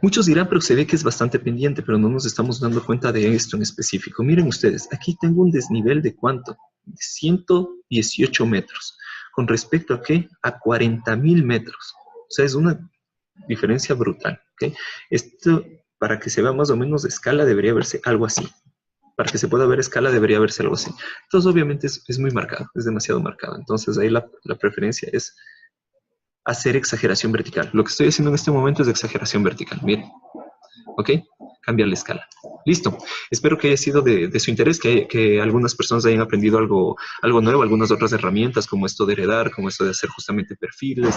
muchos dirán, pero se ve que es bastante pendiente, pero no nos estamos dando cuenta de esto en específico. Miren ustedes, aquí tengo un desnivel de ¿cuánto? De 118 metros. ¿Con respecto a qué? A 40.000 metros. O sea, es una diferencia brutal. ¿Okay? Esto, para que se vea más o menos de escala, debería verse algo así. Para que se pueda ver escala, debería verse algo así. Entonces, obviamente, es muy marcado, es demasiado marcado. Entonces, ahí la preferencia es hacer exageración vertical. Lo que estoy haciendo en este momento es exageración vertical. Miren. ¿Ok? Cambiar la escala. Listo. Espero que haya sido de su interés, que algunas personas hayan aprendido algo nuevo, algunas otras herramientas como esto de heredar, como esto de hacer justamente perfiles.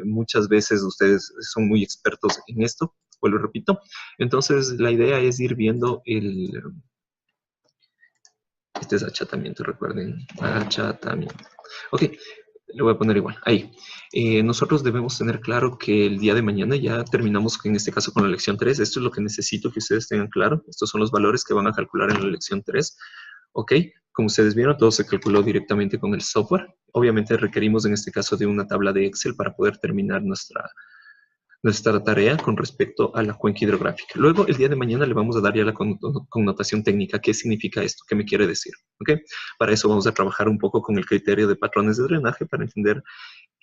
Muchas veces ustedes son muy expertos en esto, vuelvo y repito. Entonces, la idea es ir viendo este es achatamiento, recuerden. Achatamiento. Ok, le voy a poner igual. Ahí. Nosotros debemos tener claro que el día de mañana ya terminamos, en este caso, con la lección 3. Esto es lo que necesito que ustedes tengan claro. Estos son los valores que van a calcular en la lección 3. Ok, como ustedes vieron, todo se calculó directamente con el software. Obviamente requerimos, en este caso, de una tabla de Excel para poder terminar nuestra tarea con respecto a la cuenca hidrográfica. Luego, el día de mañana le vamos a dar ya la connotación técnica. ¿Qué significa esto? ¿Qué me quiere decir? ¿Okay? Para eso vamos a trabajar un poco con el criterio de patrones de drenaje para entender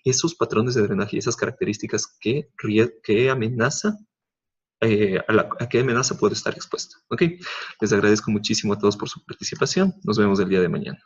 esos patrones de drenaje y esas características que amenaza, a qué amenaza puede estar expuesta. ¿Okay? Les agradezco muchísimo a todos por su participación. Nos vemos el día de mañana.